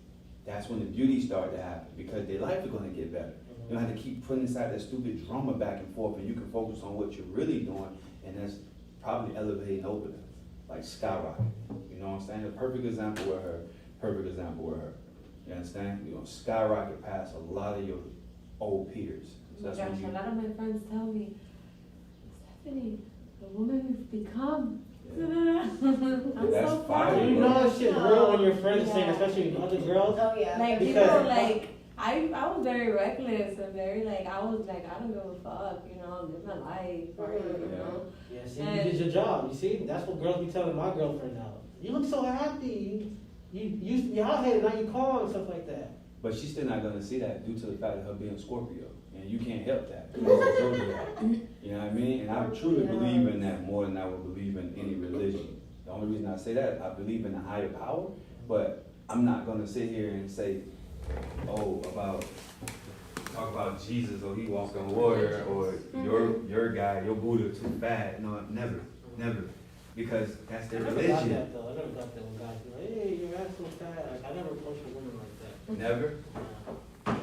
that's when the beauty start to happen, because their life is gonna get better. You don't have to keep putting aside that stupid drama back and forth, and you can focus on what you're really doing, and that's probably elevating over them, like skyrocket. You know what I'm saying? A perfect example with her. You understand? You're gonna skyrocket past a lot of your old peers. So that's Gosh, when you. a lot of my friends tell me, Stephanie, the woman you've become. I'm That's so fire, proud. You bro. know that shit real when your friends are saying, Yeah. especially with other girls. Oh, yeah. Like for Because- people sure. like I was very reckless and very like I was like I don't give a fuck, you know, live my life, or, you know. Yeah, see, you did your job. You see, that's what girls be telling my girlfriend now. You look so happy. You used to be out here, now you calm and stuff like that. But she's still not gonna see that due to the fact of her being Scorpio, and you can't help that. It's a zodiac. You know what I mean? And I truly believe in that more than I would believe in any religion. The only reason I say that, I believe in a higher power, but I'm not gonna sit here and say, talk about Jesus, or he walked on water, or your guy, your Buddha too fat. No, never, because that's their I never got religion. that though. I never got that when guys be like, hey, your ass so fat. Like, I never approached a woman like that. Never. Never.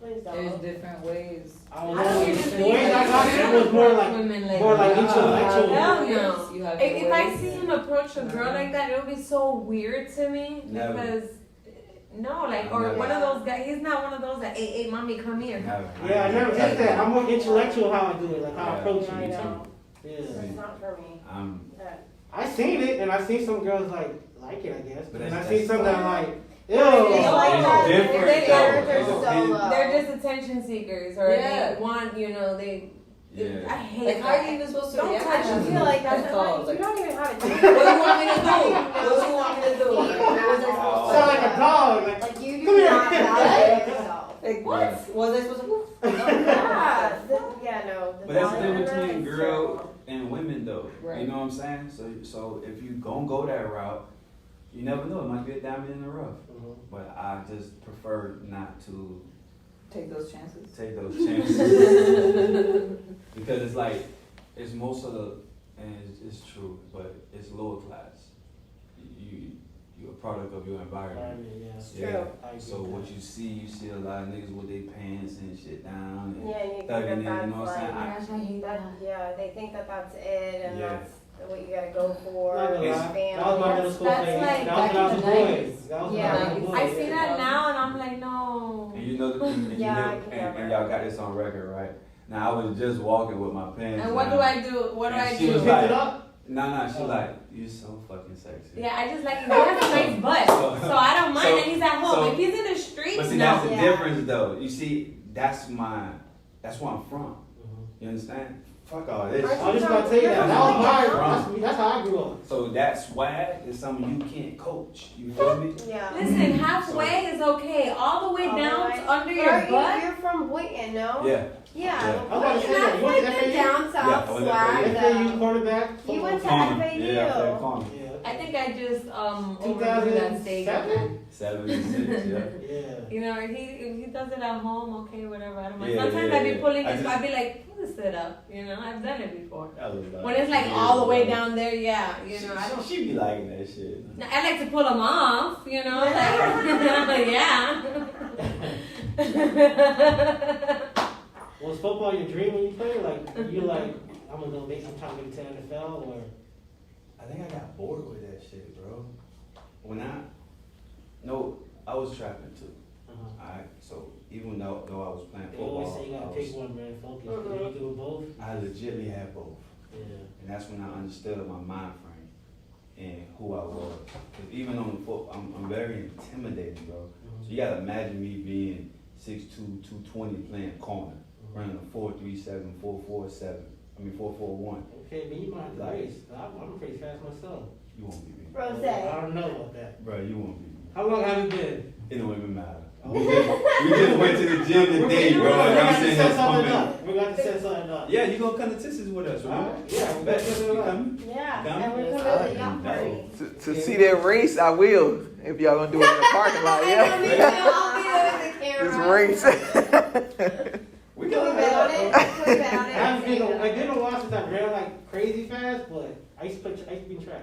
Please There's don't. different ways. I don't I know. don't even The think ways I that got it was more like women like more like that. intellectual. Hell no. You have If your I ways. see him approach a girl like that, it would be so weird to me Never. because no, like or Never. one of those guys. He's not one of those that, hey, mommy, come here. Never. Yeah, I never did that. I'm more intellectual how I do it, like how I Yeah. approach I it. know. Yeah. It's not for me. I seen it, and I seen some girls like it, I guess. But And that's- I seen some that I'm like, ew. They like It's that. different, They- though. They're It's so different. low. They're just attention seekers, or Yeah. they want, you know, they. Yeah. I hate Like, that. how are you even supposed to Don't react? touch I me. feel like that's That's all. like, you don't even have a What do you want me to do? What do you want me to do? Sound like a dog. Like you do Come here. not validate yourself. Like, what? Was I supposed to move? Yeah, no. But that's the value difference on between that is girl terrible. and women, though. Right. You know what I'm saying? So if you gonna go that route, you never know. It might be a diamond in the rough. But I just prefer not to Take those chances. take those chances because it's like it's most of the, and it's true, but it's lower class. You're a product of your environment. It's Yeah. true. So what you see a lot of niggas with their pants and shit down. And Yeah, and you think thugging that in, you that's know what I'm like, saying? yeah, they think that that's it, and Yeah. that's what you gotta go for. Not gonna your lie. family. That was my middle school That's phase. like That was when I was a back in the boy. 90s. That was when Yeah. I was a boy. I see that now, and I'm like, no. And you know, and Yeah, I you can and never. y'all got this on record, right? Now I was just walking with my pants. And what do down. I do? What do And I she do? was Picked like- it up. Nah, she like, you so fucking sexy. Yeah, I just like he has a nice butt, so I don't mind So- that he's at home. so- If he's in the streets, But see, no. that's the Yeah. difference, though. You see, that's where I'm from. You understand? Fuck all this. Aren't I was just about to tell you that. That was my. That's how I grew up. So that swag is something you can't coach. You feel me? Yeah. Listen, halfway is okay. All the way All the down way to under your Aren't you- butt? You're from Boynton, no? Yeah. Yeah. Yeah. I was about to say that. You went to Like the FAU? down Yeah, south I went to swag. FAU though. quarterback. You went to Corner. FAU. Yeah, I played corner. Yeah. I think I just overdo that stage. 2007? 76, yeah. Yeah. You know, if he does it at home, okay, whatever. I don't mind. Yeah, Sometimes yeah, I be yeah. pulling I it, so just- I be like, pull this shit up. You know, I've done it before. That was like When it's like years all the way ago. down there, yeah. You know, I don't. She be liking that shit. I like to pull them off. You know, like yeah. Was football your dream when you played? Like, you like, I'm gonna go make some time to get to NFL, or? I think I got bored with that shit, bro. I was trapping too. Alright, so even though I was playing They football, always say you gotta pick one, man. Focus. Did you do both? I legitimately had both. Yeah. And that's when I understood my mind frame and who I was. Cause even on the foot, I'm very intimidating, bro. So you gotta imagine me being 6'2", 220 playing corner, running a 4.37, 4.47. 4.41. Okay, but you might have to Like- race. I'm pretty fast myself. You won't beat me. Rose. I don't know about that. Bro, you won't beat me. How long have you been? It don't even matter. We just went to the gym today, bro. We're And going I'm to sitting set here something pumping. up. We're going to set something up. Yeah, you gonna come to Texas with us, right? Yeah, we're going to set You something up. coming? Yeah, Come. and we're coming to the yacht party. To see that race, I will. If y'all gonna do it in the parking lot, I know, me too. yeah. I'll be there with the camera. This race. We Can we can bet on it? Can we bet on I it? haven't been a while since I ran like crazy fast, but I used to be in track.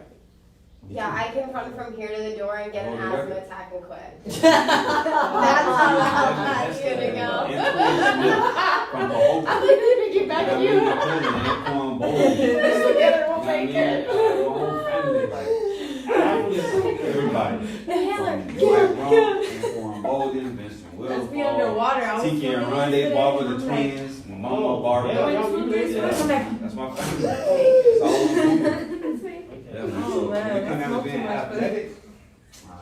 Yeah, I can run from here to the door and get an Oh, asthma yeah. attack and quit. That's how loud I'm gonna go. From the whole. I'm gonna get back to you. Just together we'll make it. My whole family, like everybody. Taylor, From get Black Rum, Bolden, Vincent Will, Let's be underwater. I was Tiki and swimming Ron, they yesterday. Barbara the I'm like, twins, my mama Barbara. Yeah, Yeah, y'all- that's my family. It's all moving. Yeah, man. Oh, So, man, you come that's out not being too much, athletic.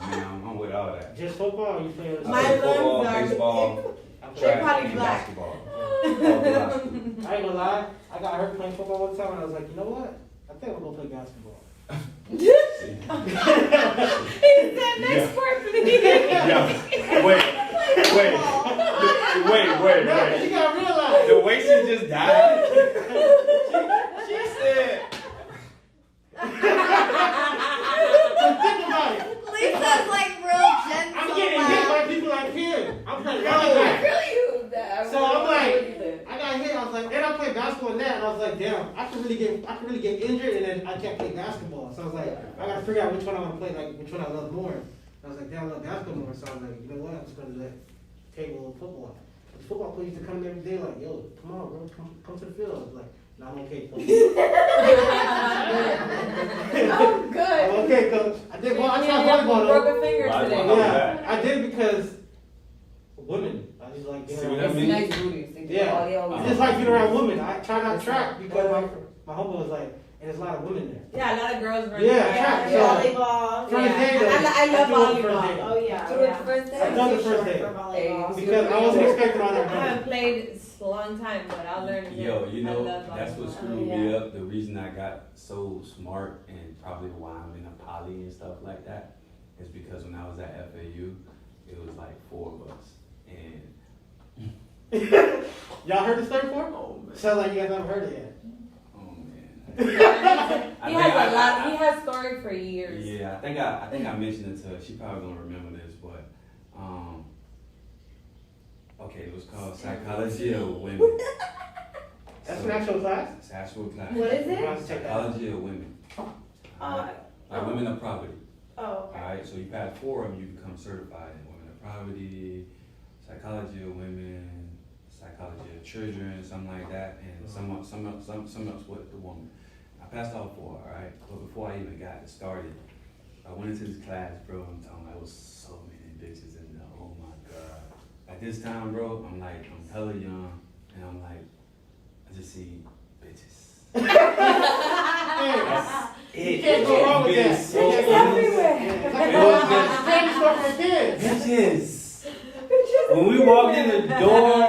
Man, I'm with all that. Just football, or you play other My sports? Football, lungs are- baseball, They're track, probably and black. basketball. All throughout school. I ain't gonna lie, I got hurt playing football one time, and I was like, you know what? I think I'm gonna play basketball. He said next sport, please. Yeah. Wait. No, you gotta realize. The way she just died. She said. Think about it. Lisa's like real gentle. I'm getting hit by people like him. I'm playing running I back. feel you. That So I'm like, I got hit. I was like, and I played basketball and that, and I was like, damn, I could really get injured, and then I can't play basketball. So I was like, I gotta figure out which one I want to play, like which one I love more. I was like, damn, I love basketball more. So I was like, you know what? I'm just gonna let table football. The football players used to come every day, like, yo, come on, bro, come to the field. I was like, no, I'm okay, coach. Oh, good. I'm okay, coach. I did. Well, I tried You volleyball broke though. a finger Right, today. well, Yeah, I did because women. I just like being See around what I It's women. mean? nice booties. They do Yeah, all the old I just like being around women. I try not to track because my homie was like, and there's a lot of women there. Yeah, a lot of girls running. Yeah, around. track, Yeah, so- volleyball. First Yeah. day, though. I love I threw it the first volleyball. day. Oh yeah. Threw it yeah. the first day? I done the Too first short day. for volleyball. Because I wasn't expecting all I that. haven't played a long time, but I'll learn again. Yo, you I know, love that's what volleyball. screwed me up. The reason I got so smart and probably why I'm in a poly and stuff like that is because when I was at FAU, it was like 4 of us. And Y'all heard the story before? oh man, Sounds like you guys haven't heard it yet. oh man. He has a lot. He has story for years. Yeah, I think I mentioned it to her. She probably gonna remember this, but okay, it was called Psychology of Women. That's an actual class? It's an actual class. What is I'm it? gonna have to check that out. Psychology of Women. Like Oh. women of property. Oh. Okay. Alright, so you pass 4 of them, you become certified in women of poverty, psychology of women, psychology of children, something like that, and some else with the woman. I passed all 4, alright? But before I even got started, I went into this class, bro, I'm telling you, there was so many bitches in there, oh my god. At this time, bro, I'm hella young, and I'm like, I just see bitches. That's it. You can't go wrong with Being that. so It's honest. It's like It was just- a candy store for kids. Bitches. When we walked in the door,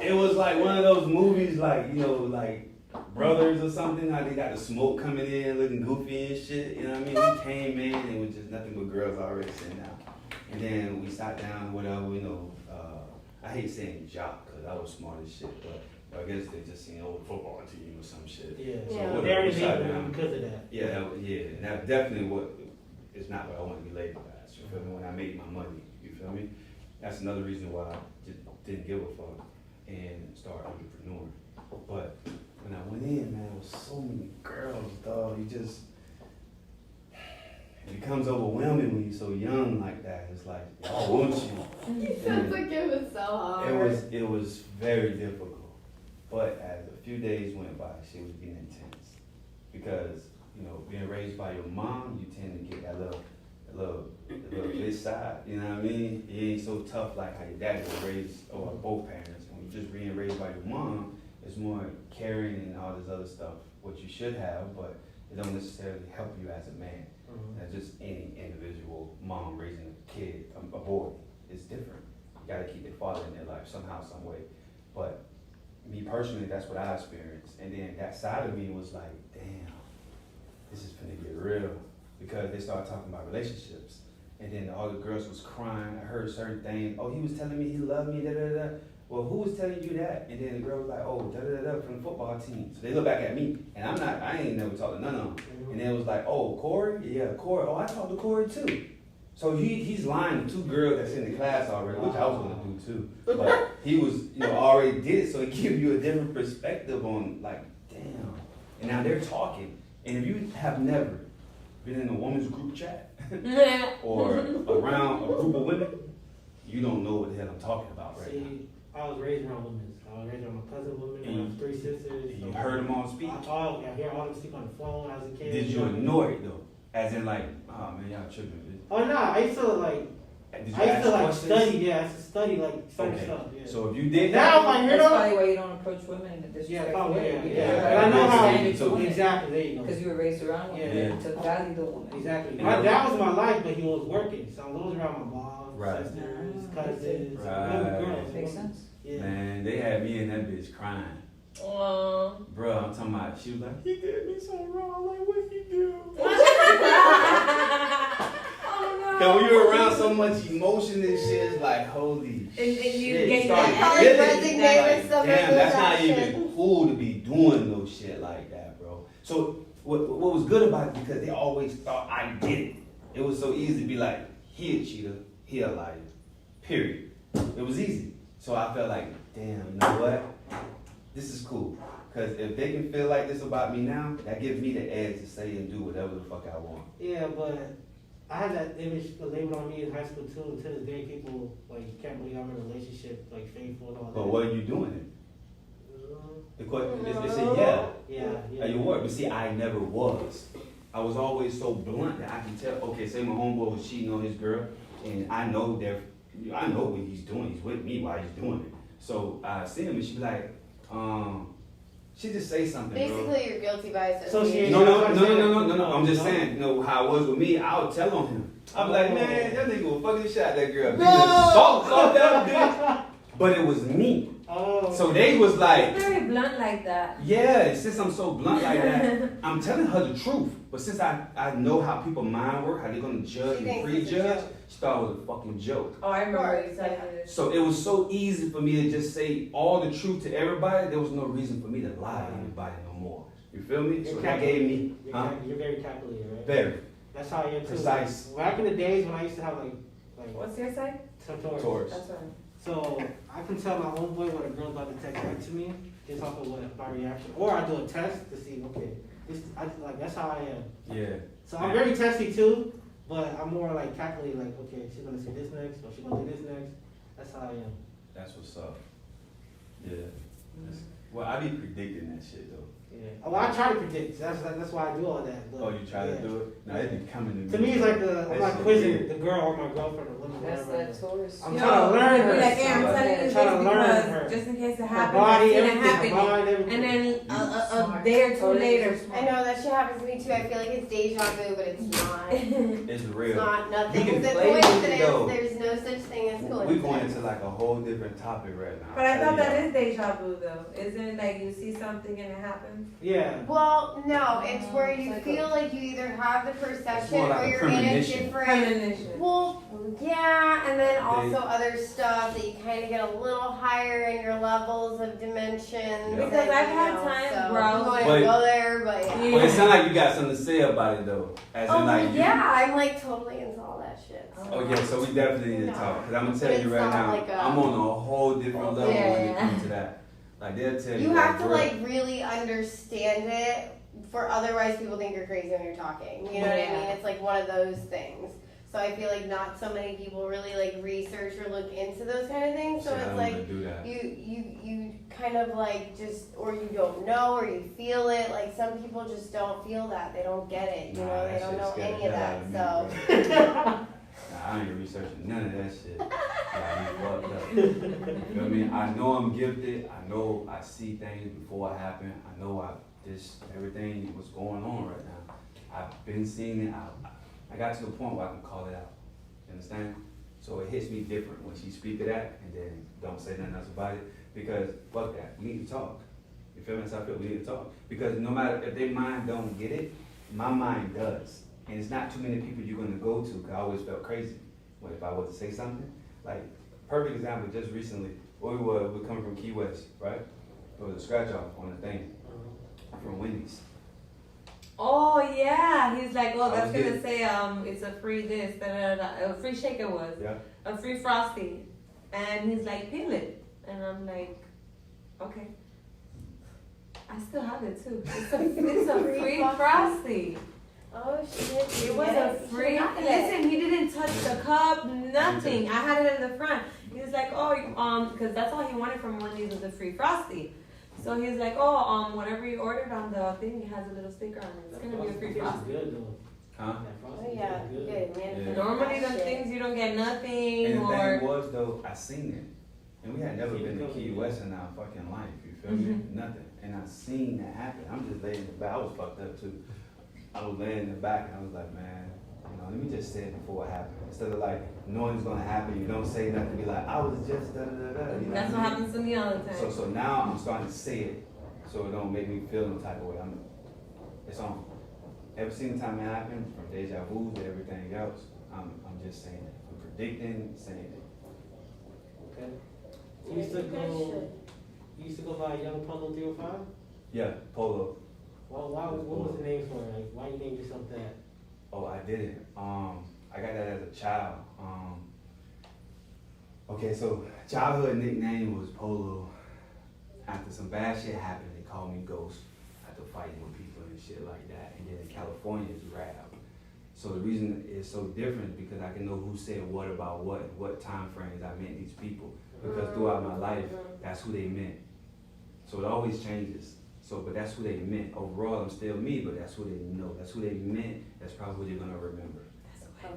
it was like one of those movies, like, you know, like Brothers or something. How they got the smoke coming in, looking goofy and shit. You know what I mean? We came in and it was just nothing but girls already sitting down. And then we sat down, whatever, you know. I hate saying jock because I was smart as shit, but I guess they just seen old football team or some shit. Yeah. Yeah. So they're illegal because of that. Yeah, and that's definitely what. It's not what I want to be labeled as. You feel me? When I made my money, you feel me? That's another reason why I just didn't give a fuck and start entrepreneur. But when I went in, man, there was so many girls, dog. It becomes overwhelming when you're so young like that. It's like, I want you. It sounds like it was so hard. It was very difficult. But as a few days went by, shit was getting intense. Because, you know, being raised by your mom, you tend to get that little bitch side. You know what I mean? It ain't so tough like how your dad was raised, or both parents. When you're just being raised by your mom, it's more caring and all this other stuff, what you should have, but it don't necessarily help you as a man. That's just any individual mom raising a kid, a boy, it's different. You gotta keep their father in their life somehow, some way. But me personally, that's what I experienced. And then that side of me was like, damn, this is gonna get real. Because they started talking about relationships. And then all the girls was crying. I heard certain things. Oh, he was telling me he loved me, da da da. Well, who was telling you that? And then the girl was like, oh, da da da, from the football team. So they look back at me, and I ain't never talked to none of them. And then it was like, oh, Corey? Yeah, Corey. Oh, I talked to Corey too. So he's lying to two girls that's in the class already, which I was gonna do too. But he was, you know, already did it, so it gives you a different perspective on like, damn. And now they're talking. And if you have never been in a woman's group chat or around a group of women, you don't know what the hell I'm talking about right now. I was raised around women. I was raised around my cousin women. I have 3 sisters. You heard them all speak? I hear all them speak on the phone as a kid. Did you ignore it though? As in like, oh man, y'all tripping, bitch. Oh no, I used to like. Did you I used to like questions? study. Yeah, I used to study like certain Okay. stuff. Yeah. So if you did Now that, I'm like, you That's know. probably why you don't approach women in a Yeah, disrespectful probably. way. Yeah, because yeah. you And I know how. understand the woman. Exactly. There you go. Because you were raised around one, Yeah. to value the woman. Exactly. My dad was in my life, but he was working, so I was around my mom, Right. sisters, Ah, cousins, right. girls. Makes sense. Yeah. man, they had me and that bitch crying. Oh. Bro, I'm talking about, she was like, he did me so wrong, like what he do? Cause when you're around so much emotion and shit, it's like, holy shit. get Started that feeling it. resignate with some Damn, of that's that not shit. even cool to be doing no shit like that, bro. So what was good about it, because they always thought I did it. It was so easy to be like, he a cheater, he a liar, period. It was easy. So I felt like, damn, you know what? This is cool. Because if they can feel like this about me now, that gives me the edge to say and do whatever the fuck I want. Yeah, but I had that image labeled on me in high school too. And to this day, people like can't believe I'm in a relationship, like faithful and all that. But what are you doing? Uh, The question is, they say, yeah. Yeah. You were, but see, I never was. I was always so blunt that I can tell. Okay, say my homeboy was cheating on his girl, and I know what he's doing. He's with me while he's doing it. So I see him, and she be like, she just say something, bro. Basically, you're guilty by Association. association. No. I'm just saying, you know how it was with me. I would tell on him. I'm like, man, that nigga will fucking shot that girl. No! Salt that bitch. But it was me. Oh. So they was like, Very blunt like that. yeah, since I'm so blunt like that, I'm telling her the truth. But since I know how people mind work, how they're gonna judge She and thinks it's a prejudge, joke. she thought it was a fucking joke. Oh, I remember you telling me this. So it was so easy for me to just say all the truth to everybody. There was no reason for me to lie to anybody no more. You feel me? So that gave me, You're very calculated, right? very That's how I am too. precise. Back in the days when I used to have like What's your side? some Taurus. Taurus. That's right. So I can tell my homeboy when a girl's about to text back to me just off of my reaction, or I do a test to see. Okay, that's how I am. Yeah. So I'm very testy too, but I'm more like calculated. Like, okay, she's gonna say this next, or she's gonna do this next. That's how I am. That's what's up. Yeah. Well, I be predicting that shit though. Yeah. Well, I try to predict. That's why I do all that. But, Oh, you try to do it? No, it be coming to me. To me, it's like I'm That like shit quizzing weird. the girl or my girlfriend or whatever. That's that Taurus. I'm trying to learn her. Like, yeah, I'm telling you this Trying to learn because her. just in case it Her happens, body, I've seen it everything, her happening. mind, everything. And then a Smart. day or two Taurus later, is I know that shit happens to me too. I feel like it's deja vu, but it's not. It's It's real. not. Nothing You is can a play with it, coincidence. though. There's no such thing as coincidence. We're going into like a whole different topic right now. but I thought Tell that y'all. is deja vu though. Is Isn't it like you see something and it happens? Yeah. Well, no, it's where you Like feel like you either have the It's perception more like or a you're in a premonition. different. Premonition. Well, yeah, and then also other stuff that you kind of get a little higher in your levels of dimension. Yeah. Because I've had times where I was I like, don't go there, but yeah. Well, it sounds like you got something to say about it though. As in like you, yeah, I'm like totally into all that shit. So. Oh yeah, so we definitely need to talk. Cause I'm gonna tell you right now, I'm on a whole different level when it comes to that. Like they'll tell you. You have to bro, like really understand it, for otherwise people think you're crazy when you're talking. You know what I mean? It's like one of those things. So I feel like not so many people really like research or look into those kind of things. So see, I it's don't like even do that. you kind of like just, or you don't know, or you feel it. Like some people just don't feel that. They don't get it. You know, they don't know any of that. So. Nah, I ain't researching none of that shit. Yeah, I fucked up. You feel me? I know I'm gifted. I know I see things before it happen. I know everything what's going on right now. I've been seeing it. I got to the point where I can call it out. You understand? So it hits me different when she speak of that and then don't say nothing else about it. Because fuck that. We need to talk. You feel me? That's how I feel. We need to talk. Because no matter if their mind don't get it, my mind does. And it's not too many people you're gonna go to, because I always felt crazy when if I was to say something. Like, perfect example, just recently, we're coming from Key West, right? There was a scratch off on the thing from Wendy's. Oh yeah, he's like, oh, that's was gonna getting- say it's a free this, a free shake it was, Yeah. a free frosty, and he's like, peel it, and I'm like, okay. I still have it too. It's a free frosty. Oh shit! It was a free. Listen, he didn't touch the cup, nothing. I had it in the front. He was like, oh, because that's all he wanted from Wendy's was a free frosty. So he's like, oh, whatever you ordered on the thing, it has a little sticker on it. It's gonna be a free frosty. Good though. Huh? Oh yeah, good man. Yeah. Normally, them things you don't get nothing And the or. thing was though, I seen it. And we had never been to Key West in our fucking life, you feel me? Nothing. And I seen that happen. I'm just laying in the back. I was fucked up too. I was laying in the back and I was like, man, let me just say it before it happened. Instead of like knowing it's gonna happen, you don't say nothing, be like, I was just da da da da. You know That's what happens to me all the time. So now I'm starting to say it, so it don't make me feel no type of way. It's on. Every single time it happens, from deja vu to everything else, I'm just saying it. I'm predicting, saying it. Okay. You used to go by Young Polo 305? Yeah, Polo. Well, what was the name for it? Like, why you named yourself that? Oh, I didn't. I got that as a child. Okay, so childhood nickname was Polo. After some bad shit happened, they called me Ghost after fighting with people and shit like that. And then in California, it's Rab. So the reason it's so different is because I can know who said what about what time frames I meant these people. Because throughout my life, that's who they meant. So it always changes. So, but that's who they meant. Overall, I'm still me, but that's who they know. That's who they meant. That's probably who they're gonna remember. Okay.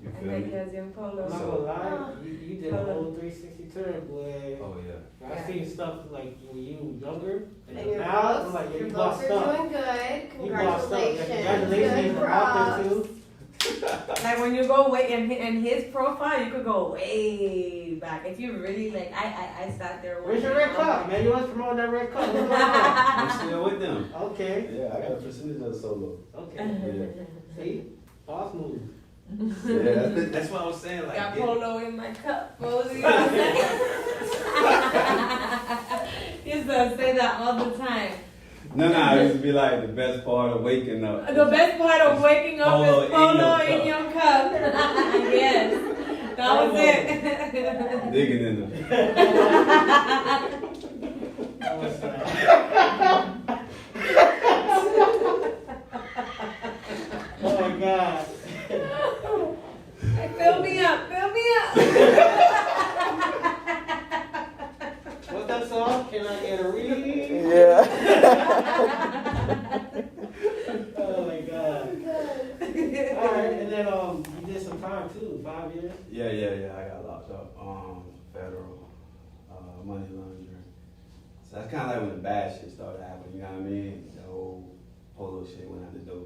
You And feel then me? he has young polo. I'm not gonna lie, you did a whole 360 turn, boy. Oh yeah. I seen stuff like when you were younger, And and your now I'm books, like, yeah, your you books bossed are up. doing good. You bossed up. Yeah, Congratulations. congratulations, Good you're out there props. too. Like when you go way in his profile, you could go way back. If you really like, I sat there. Where's your red cup, man? You want to promote that red cup? What's going on? I'm still with them. Okay. Yeah, I got a percentage of the solo. Okay. See? Boss move. Yeah, that's what I was saying. Like, Got yeah. polo in my cup. What was he gonna say? He used to say that all the time. No, it used to be like the best part of waking up. The best part of waking up Polo is polo in in your your cup. Yes, that was it. Digging in them. Oh my God. Hey, fill me up, fill me up. What's that song? Can I get a read? Yeah. Oh my God. Alright, and then you did some time too, 5 years. Yeah. I got locked up. Federal, money laundering. So that's kind of like when the bad shit started happening. You know what I mean? The whole Polo shit went out the door.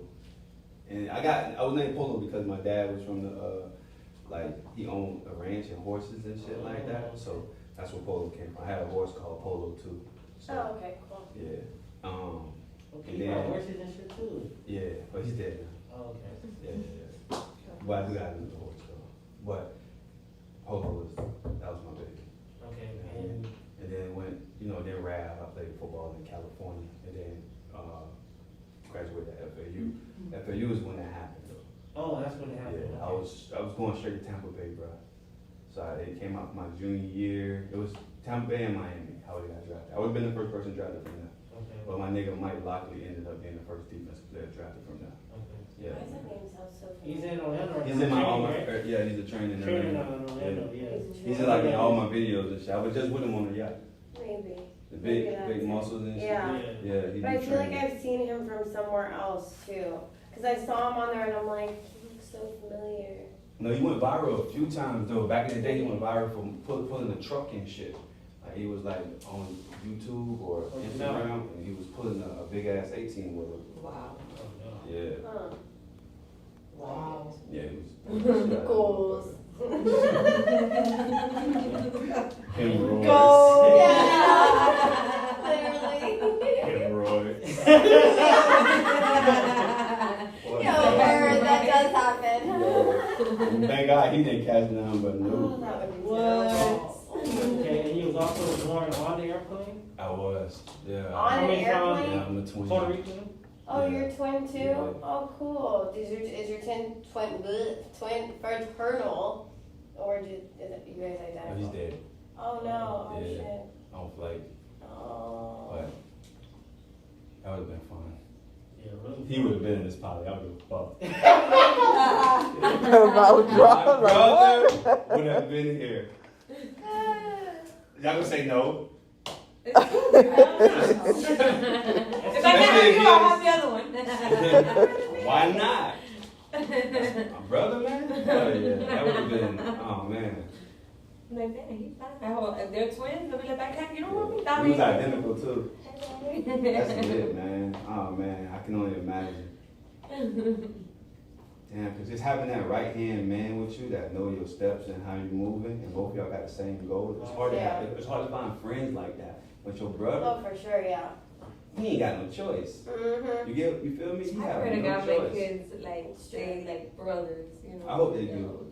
And I was named Polo because my dad was from the he owned a ranch and horses and shit like that. So that's where Polo came from. I had a horse called Polo too. So, Oh, okay, cool. yeah. Okay, And you got then- horses and shit too. Yeah, but he's dead now. Oh, okay. Yeah. But I do got a little horse though. But Polo that was my baby. Okay, And then went, then rap. I played football in California, and then graduated at FAU. FAU is when that happened though. oh, that's what happened. Yeah, I was going straight to Tampa Bay, bro. So it came out my junior year. It was Tampa Bay and Miami. How they got drafted. I would have been the first person drafted from there. Okay. But my nigga Mike Lockley ended up being the first defensive player drafted from there. Okay. Yeah. Why does that name sound so He's familiar? in Orlando. Right He's now. in my all Training, my right? yeah, he's a trainer in Training Orlando. in Orlando, yeah. He's in like in all my videos and shit. I was just with him on the yacht. Maybe. The Maybe big that's muscles and shit. Yeah. Yeah, he But I be feel like training. I've seen him from somewhere else too. Cause I saw him on there and I'm like, he looks so familiar. No, he went viral a few times though. Back in the day, he went viral for pulling the truck and shit. Like he was like on YouTube or Instagram, and he was pulling a big ass 18 wheeler. Wow. Yeah, Huh. Wow. yeah, he was. Goals. Hemorrhoids. Yeah. Literally. Hemorrhoids. Yo, bird, that does happen. Yo, thank God he didn't catch none, but Oh, no. that would be What? terrible. Okay, and you was also born on the airplane? I was, yeah. On an Coming from- airplane? Yeah, I'm a twin. Puerto Rican? Oh, Yeah. you're twin too? Yeah. Oh, cool. Is your twin fraternal, or is you guys Oh, identical? he's dead Oh no! Oh Yeah. shit! on flight, Oh. but that would have been fun. Yeah, really. He would have been in this pilot. I would have fucked. About My drop, like, brother would have been here. Y'all gonna say no? If I can't have you, I'll have the other one. Why not? My brother, man? Hell yeah. That would have been, oh man. Like, man, he's fine. If they're twins, they'll be like, backhand, you don't want me, He Tommy. was identical too. That's lit, man. Oh man, I can only imagine. Damn, cause just having that right hand man with you that know your steps and how you're moving, and both of y'all got the same goals. It's hard Yeah. it's hard to find friends like that. But your brother, Oh, for sure, yeah. he ain't got no choice. Mm-hmm. You feel me? You I have pray to no God my choice. kids like stay like brothers, you know. I hope they do.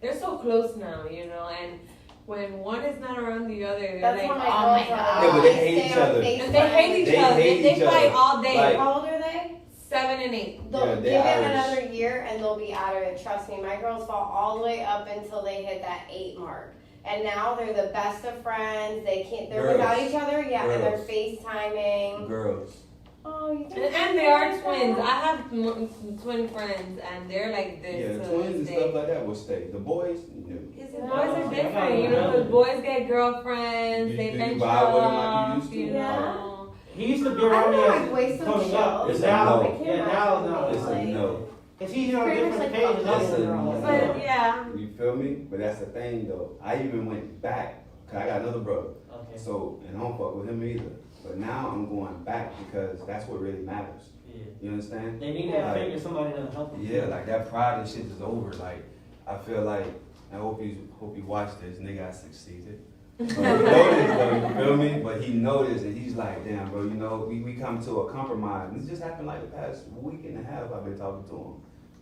They're so close now, you know, and when one is not around the other, they're That's like, what my oh my girls are. god. Yeah, but they hate stay each on other. FaceTime. And they hate each They other. hate They each fight other. all day. Like- How old are they? 7 and 8. They'll Yeah, give they're it Irish. another year and they'll be out of it. Trust me, my girls fought all the way up until they hit that 8 mark. And now they're the best of friends. They're Girls. without each other, yeah, and they're Girls. FaceTiming. Girls. Oh, you And they are twins. I have twin friends, and they're like this. Yeah, to twins this and day. stuff like that will stay. The boys, no. Because the boys are different, you know. The boys get girlfriends, they Do you venture vibe with them like you off, used to? you Yeah. know. He used to be I around don't me know, as like, way so coming chill. up. It's a now, no. I can't yeah, now, imagine no. It's a like- no. Cause he's on Pretty much different like pages. It's a other no. girls. But yeah. You feel me? But that's the thing though. I even went back, cause I got another brother. Okay. So, and I don't fuck with him either. But now I'm going back because that's what really matters. Yeah. You understand? They need that Like, figure, somebody to help them. Yeah, like that pride and shit is over. Like, I feel like, I hope you watch this, nigga, I succeeded. But he noticed though, you feel me? But he noticed and he's like, damn bro, you know, we come to a compromise. And this just happened like the past week and a half I've been talking to him.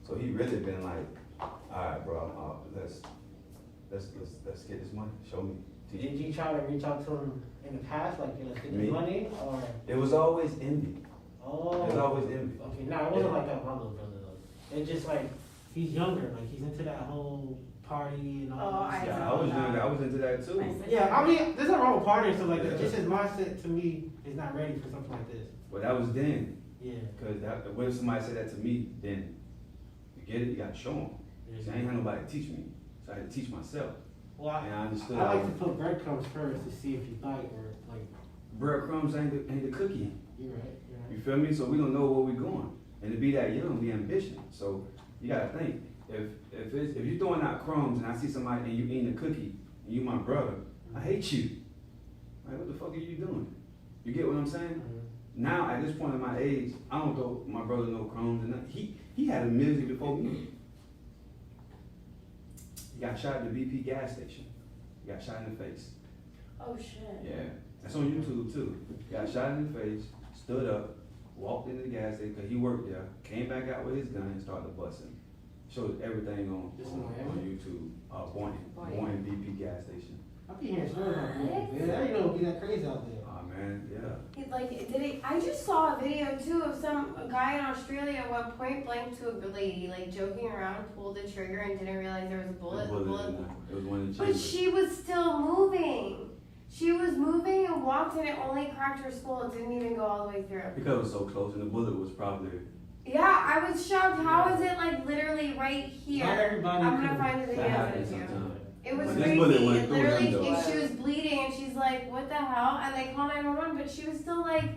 So he really been like, alright bro, let's get this money, show me. Did you try to reach out to him in the past, like, you know, get the Me? money, or? It was always envy. Oh. It was always envy. Okay, no, it wasn't like that with my little brother though. It's just like, he's younger, like, he's into that whole party and all Oh, that I stuff. Yeah, I was young, I was into that too. Yeah, I mean, there's nothing wrong with partying and stuff like that. Yeah. Just his mindset to me is not ready for something like this. But that was then. Yeah. Cause what if somebody said that to me, then you get it, you gotta show them. So I ain't had nobody to teach me. So I had to teach myself. Well, And I understood. I like to put breadcrumbs first to see if you bite or like. Breadcrumbs ain't the cookie. You're right. You're You right. feel me? So we don't know where we're going. And to be that young, we ambition. So you gotta think. If you're throwing out crumbs and I see somebody and you eating a cookie and you my brother, I hate you. Like what the fuck are you doing? You get what I'm saying? Mhm. Now at this point in my age, I don't throw my brother no crumbs and he had a music before me. He got shot at the BP gas station. He got shot in the face. Oh shit. Yeah, that's on YouTube too. Got shot in the face, stood up, walked into the gas station because he worked there, came back out with his gun and started busting. Shows everything on YouTube. Boyne BP gas station. I be hearing stories about that. Man, I didn't know it would be that crazy out there. Oh man, yeah. I just saw a video too of a guy in Australia went point blank to a lady, like joking around, pulled the trigger and didn't realize there was a bullet. It was one of the But chambers. she was still moving. She was moving and walked and it only cracked her skull. It didn't even go all the way through. Because it was so close and the bullet was probably. Yeah, I was shocked. How is it like literally right here? Not everybody I'm gonna could- find the That video happens of it. sometimes. It was But this crazy. bullet went It through literally, him, though. and she was bleeding, and she's like, "What the hell?" And they called 911, but she was still like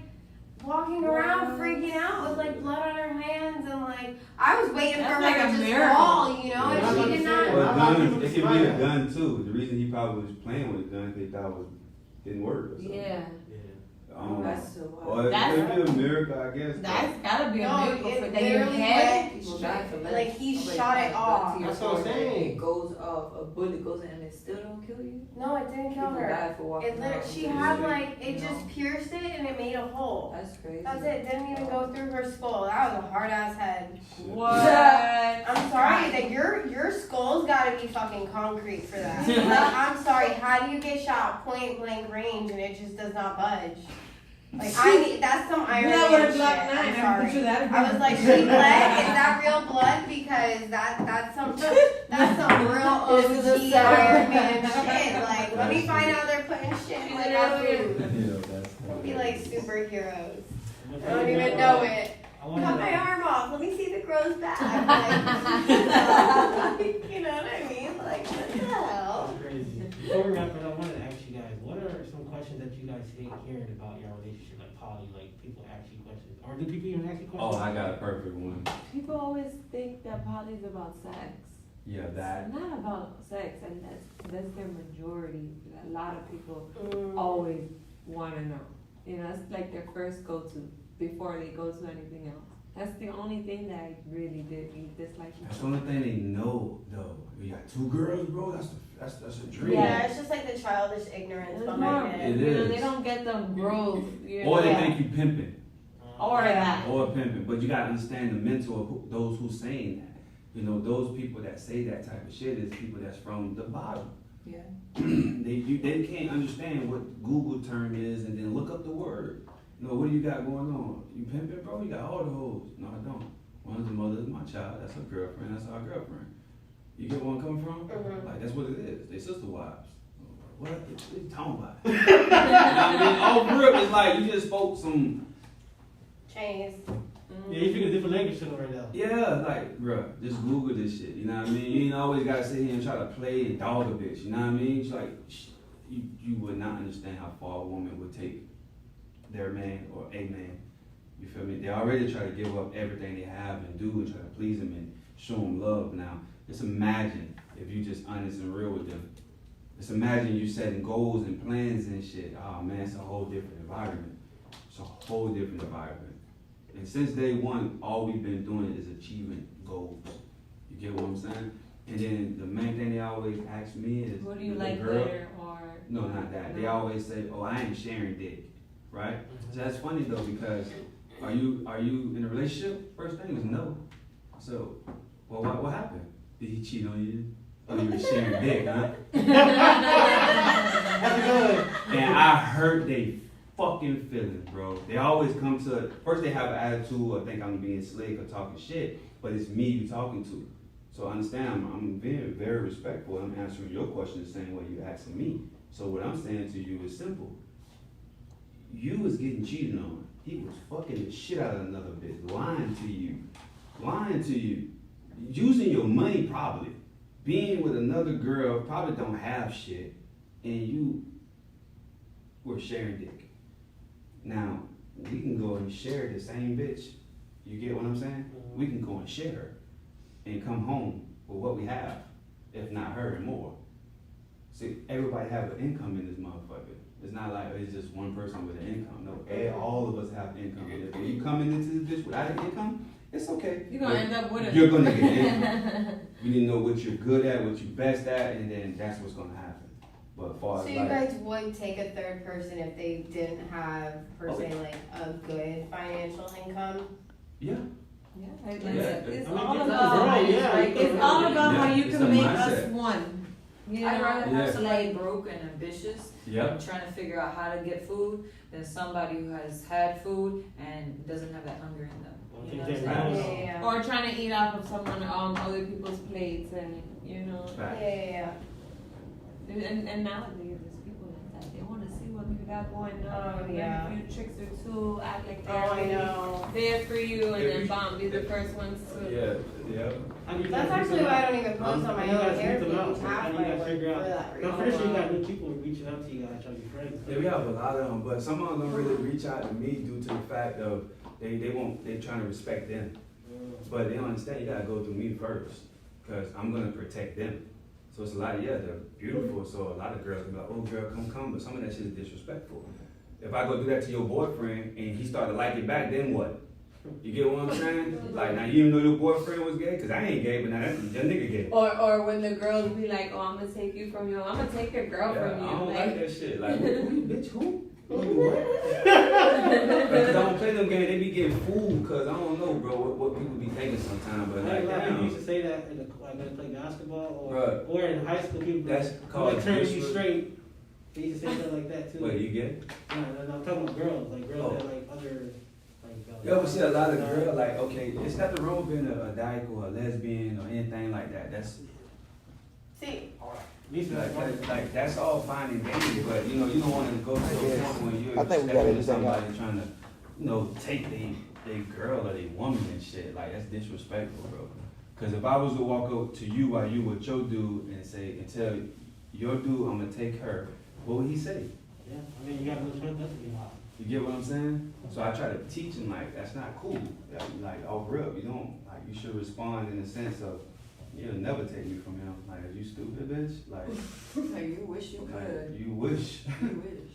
walking around, freaking out with like blood on her hands, and like I was waiting for her That's like to a just miracle. fall, you know, Yeah. and she did not. Well, I'm not gun, even it could be a surprised. gun too. The reason he probably was playing with a gun, they thought didn't work or something. Yeah. That's so Or wild. it That's- could be a miracle, I guess. That's gotta be a No, miracle it for that. Your literally head. People die from that. Like, he Somebody shot it finds off. gun to your That's what I'm forehead, saying. It goes off. A bullet goes in and it still don't kill you. No, it didn't kill People her. die for walking It literally, around. she had like it just pierced it and it made a hole. That's crazy. That's it. Didn't even go through her skull. That was a hard ass head. What? I'm sorry that your skull's gotta be fucking concrete for that. Like, I'm sorry. How do you get shot point blank range and it just does not budge? Like that's some Iron Yeah, Man with a shit. Black I'm Knight, I sorry. picture that. I was like, she bled. Is that real blood? Because that's some real This is a OG sad- Iron Man shit. Like, let me find out they're putting shit in like our food. Be like superheroes. I don't even know it. Cut my arm off. Let me see if it grows back. Like, you know what I mean? Like, what the hell? That's crazy. Before we wrap it up, I wanted to ask you guys, what are some questions that you guys hate hearing about your relationship, like poly, like people ask you questions, or do people even ask you questions? Oh, I got a perfect one. People always think that poly is about sex. Yeah, that. It's not about sex, and that's their majority. A lot of people always want to know. You know, it's like their first go-to before they go to anything else. That's the only thing that I really dislike. That's the only thing they know, though. We got two girls, bro. That's a dream. Yeah, it's just like the childish ignorance It's behind more, it. It you know, is. they don't get the growth. You know? Or they think you pimping. Or that. Or pimping. But you gotta understand the mental of those who saying that. You know, those people that say that type of shit is people that's from the bottom. Yeah. They can't understand what Google term is and then look up the word. You know, what do you got going on? You pimping, bro? You got all the hoes. No, I don't. One of the mother is my child. That's her girlfriend. That's our girlfriend. You get where I'm coming from? Like, that's what it is. They sister wives. What are you talking about? You know what I mean? All real is like, you just spoke some... Chinese. Yeah, you speak a different language to them right now. Yeah, like, bruh, just Google this shit, you know what I mean? You ain't always gotta sit here and try to play and dog a bitch, you know what I mean? It's like, you would not understand how far a woman would take their man or a man, you feel me? They already try to give up everything they have and do and try to please them and show them love. Now, just imagine if you just honest and real with them. Just imagine you setting goals and plans and shit. Oh man, it's a whole different environment. It's a whole different environment. And since day one, all we've been doing is achieving goals. You get what I'm saying? And then the main thing they always ask me is, What do you the like girl- better or? No, not that. They always say, "Oh, I ain't sharing dick," right? So that's funny though, because are you in a relationship? First thing is no. So, well, what happened? Did he cheat on you? Oh, you were sharing dick, huh? That's good. And I hurt they fucking feelings, bro. They always come to, first they have an attitude or think I'm being slick or talking shit, but it's me you talking to. So understand, I'm being very respectful. I'm answering your question the same way you asking me. So what I'm saying to you is simple. You was getting cheated on. He was fucking the shit out of another bitch, lying to you, using your money probably, being with another girl, probably don't have shit, and you were sharing dick. Now, we can go and share the same bitch. You get what I'm saying? We can go and share her and come home with what we have, if not her and more. See, everybody have an income in this motherfucker. It's not like it's just one person with an income. No, all of us have income. If you coming into this bitch without an income, it's okay. You're gonna end up with it. You're gonna get income. You need to know what you're good at, what you're best at, and then that's what's gonna happen. But far So as you like, guys would take a third person if they didn't have, per se, like a good financial income? yeah. Yeah, I it's mean, all it's about girl, yeah, it's all about how you It's can a make mindset. us one. You I'd know, rather Yeah. have somebody broke and ambitious Yep. and trying to figure out how to get food than somebody who has had food and doesn't have that hunger in them. I You think know they're what I'm nice. saying? Yeah. or trying to eat off of someone other people's plates, and you know, Fact. Yeah. and nowadays there's people like that. They want to see what you got going on. Oh, and yeah. then a few tricks or two, act like they're Oh, I really know. there for you, and If then you- bomb, be the first ones to. Yeah, yeah. How do you That's guys actually meet them why I out? don't even post on my How do you own guys meet hair them page, out? half How do my you guys work figure for out? that I'm reason. pretty sure you got new people reaching out to you guys trying to be friends. Yeah, we have a lot of them, but some of them don't really reach out to me due to the fact of they trying to respect them. But they don't understand you gotta go through me first, cause I'm gonna protect them. So it's a lot of, yeah, they're beautiful, so a lot of girls can be like, oh girl, come, but some of that shit is disrespectful. If I go do that to your boyfriend and he started to like it back, then what? You get what I'm saying? Like, now you even know your boyfriend was gay, cause I ain't gay, but now that nigga gay. Or when the girls be like, oh, I'm gonna take you from you, I'm gonna take your girl Yeah, from you. I don't like Like, that shit. Like, who you, bitch, who? Who you what? Cause I don't play them games, they be getting fooled, cause I don't know, bro, what people be thinking sometimes, but I like, like people damn. used to say that in the, like when they play basketball Right. or in high school people That's called like turn you disrespect. straight. They used to say stuff like that too. Wait, you get it? No, I'm talking about girls, like girls Oh. that like other like. You ever see a lot of girls, like, okay, it's not the wrong being a dyke or a lesbian or anything like that. That's See, like that's all fine and dandy, but you know, you don't want to go to a point when you're I think we stepping got into everything out. somebody trying to, you know, take they girl or they woman and shit. Like, that's disrespectful, bro. Cause if I was to walk up to you while you with your dude and say, and tell your dude I'm gonna take her, what would he say? Yeah, I mean you got no choice but to be hot. You get what I'm saying? So I try to teach him, like, that's not cool. Like, off rip, you don't, like, you should respond in the sense of, you'll never take me from him. Like, are you stupid, bitch? Like, Like, you wish you could. like, you wish. You wish.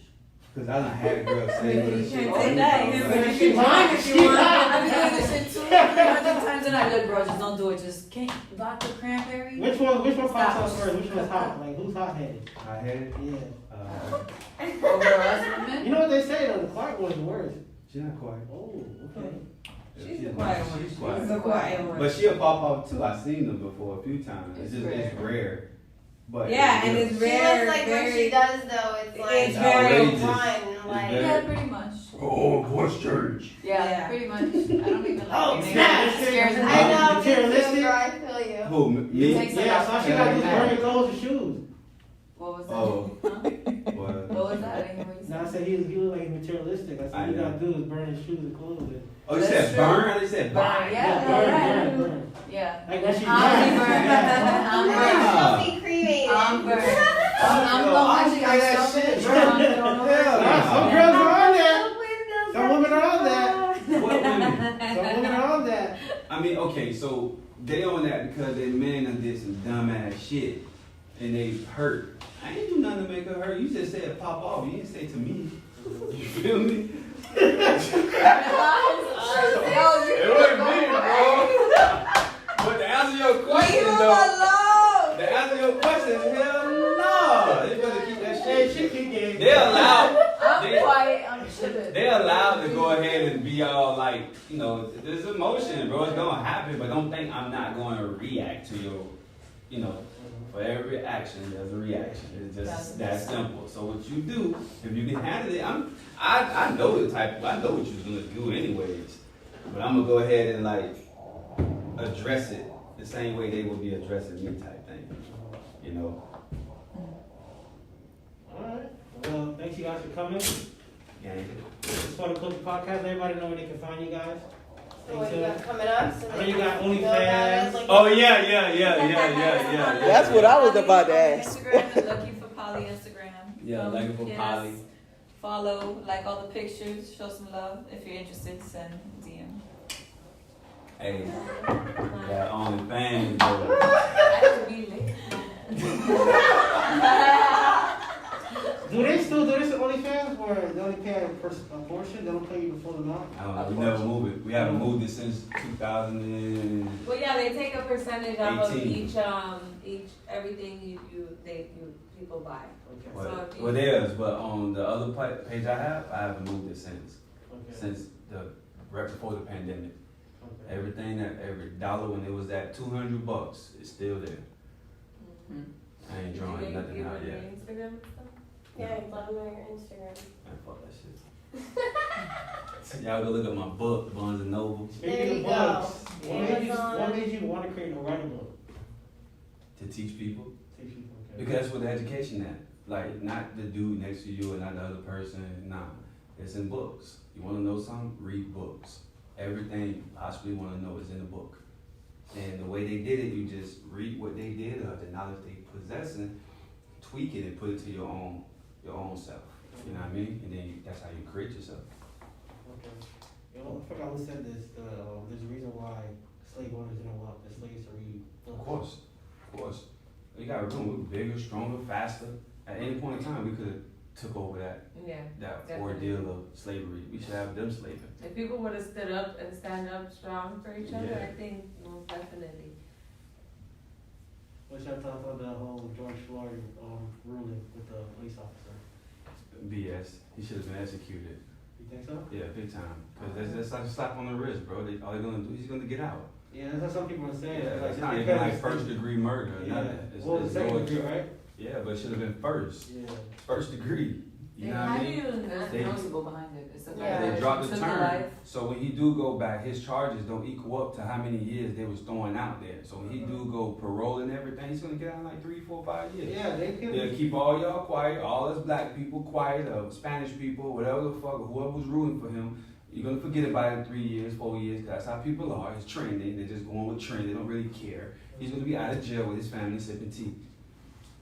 Cause I done had girls say You this can't shit. take all that. the time, You like, can try if you want. I've been doing this shit 200 times and I look, bro, just don't do it. Just can't vodka cranberry. Which one pops Stop. up first? Which one's hot? Like who's hot headed? I had it. Yeah. Over us women. You know what they say though, the quiet one's the worst. She's not quiet. Oh, okay. She's the quiet one. She's quiet. She's the quiet one. But she'll pop up too. I've seen them before a few times. It's It's just, it's rare. But Yeah, and it's she rare. looks like what very, she does though, it's like It's very- fun, like. very- Yeah, pretty much. Oh, voice change. Yeah, Yeah. pretty much. I don't even like Oh, it. snap. It scares me. I know, me Materialistic? too, girl, I feel you. Who, me? Takes a Yeah, lot so all for she gotta do is me. burn your clothes and shoes. What was that? Oh. Huh? What? What was that? I didn't hear what you Now I said. said he looked like materialistic. I said I all you know. gotta do is burn his shoes and clothes. And Oh, you That's said true. burn? I said Burn, buy. yeah. burn. Yeah. Like when she I'm burns. burned. Yeah. I'm Wow. burned. She'll be creative. I'm burned. Yo, I'm I try that shit, bro. Hell Some girls are on that. Some women are on that. What women? Some women are on that. I mean, okay, so they on that because their man done did some dumbass shit and they hurt. I ain't do nothing to make her hurt. You just said pop off. You didn't say to me. You feel me? It wasn't me, bro. But to answer your question, though, to answer your question, hell no. They better keep that Hey, shit. she keep getting. They're allowed. I'm quiet. I'm chilling. They're allowed to go ahead and be all like, you know, there's emotion, bro. It's gonna happen, but don't think I'm not going to react to your, you know, for every action there's a reaction. It's just that simple. So what you do, if you can handle it, I know the type. I know what you're gonna do anyways. But I'm gonna go ahead and like address it the same way they would be addressing me, type thing. You know. Alright. Well, thanks you guys for coming. Yeah. It's for the Cookie Podcast. Everybody know where they can find you guys. So what Stay you got tuned. coming up? So I know they you got can know about us, OnlyFans. like- Oh yeah. That's what I was about to ask. Instagram, Lucky for Poly Instagram. Yeah, Lucky for yes. Poly. Follow, like all the pictures, show some love. If you're interested, send DM. Hey, that OnlyFans, bro. I could be late. Do they still do this at OnlyFans where they only pay a portion? They don't pay you the full amount? I don't know. We never moved it. We haven't moved it since 2000 and. Well, yeah, they take a percentage off of 18. each everything people buy. Okay. What? So Well, there's, but on the other page I haven't moved it Okay. since right before the pandemic. Okay. Everything every dollar when it was at $200, it's still there. Mhm. I ain't Did you drawing give nothing out her yet. your Instagram and stuff? Yeah, you let them know your Instagram. Man, fuck that shit. So y'all go look at my book, Barnes and Noble, There Speaking you of go. books, what made you want to create a write a book? to teach people. Teach people, okay. Because that's what the education at. Like, not the dude next to you or not the other person. Nah, it's in books. You want to know something? Read books. Everything you possibly want to know is in the book. And the way they did it, you just read what they did or the knowledge they possessing, tweak it and put it to your own self. You know what I mean? And then that's how you create yourself. Okay. You know, I forgot who said this. There's a reason why slave owners didn't want the slaves to read books. Of course. You got to remember, we were bigger, stronger, faster. At any point in time, we could have took over that Yeah. Definitely. ordeal of slavery. We should have them slaving. If people would have stood up and stand up strong for each other, Yeah. I think most definitely. What's your thoughts on the whole George Floyd ruling with the police officer? BS. He should have been executed. You think so? Yeah, big time. Because that's like a slap on the wrist, bro. All they're going to do, he's going to get out. Yeah, that's what some people are saying. Yeah, Like, it's just not even because like it's- first degree murder or Yeah. nothing. It's, Well, it's second going degree, to- right? Yeah, but it should have been first. Yeah. First degree. You know what How I do mean? you There's They- no principle behind it. It's a Yeah. They dropped the simple term. life. So when he do go back, his charges don't equal up to how many years they was throwing out there. So when he do go parole and everything, he's gonna get out in like 3, 4, 5 years. Yeah, they can. They'll keep all y'all quiet, all us black people quiet, Spanish people, whatever the fuck, whoever was rooting for him. You're gonna forget about it in 3 years, 4 years, 'cause that's how people are. It's trending. They're just going with trend. They don't really care. He's gonna be out of jail with his family sipping tea.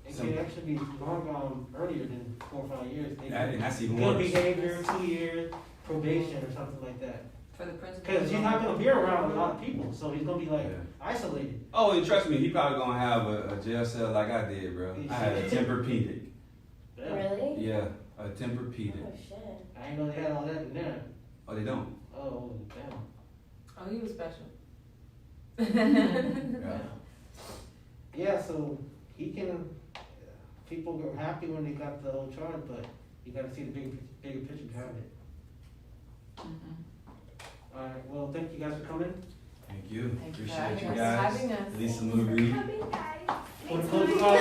It can actually be long earlier than 4 or 5 years. They And that's even good worse. behavior, 2 years, probation or something like that. For the principle. Because he's not gonna be around a lot of people, so he's gonna be like Yeah. isolated. Oh, and trust me, he probably gonna have a jail cell like I did, bro. I had a Tempur-Pedic. Yeah. Really? Yeah, a Tempur-Pedic. Oh shit. I ain't know they had all that in there. Oh, they don't? Oh damn. Oh, he was special. Yeah. Yeah, so he can. People were happy when they got the whole charge, but you got to see the bigger picture behind it. Mhm. All right. Well, thank you guys for coming. Thank you. Thank you for Appreciate you having guys. us. Having us. Lisa Marie. Bye, guys. Want to close the call,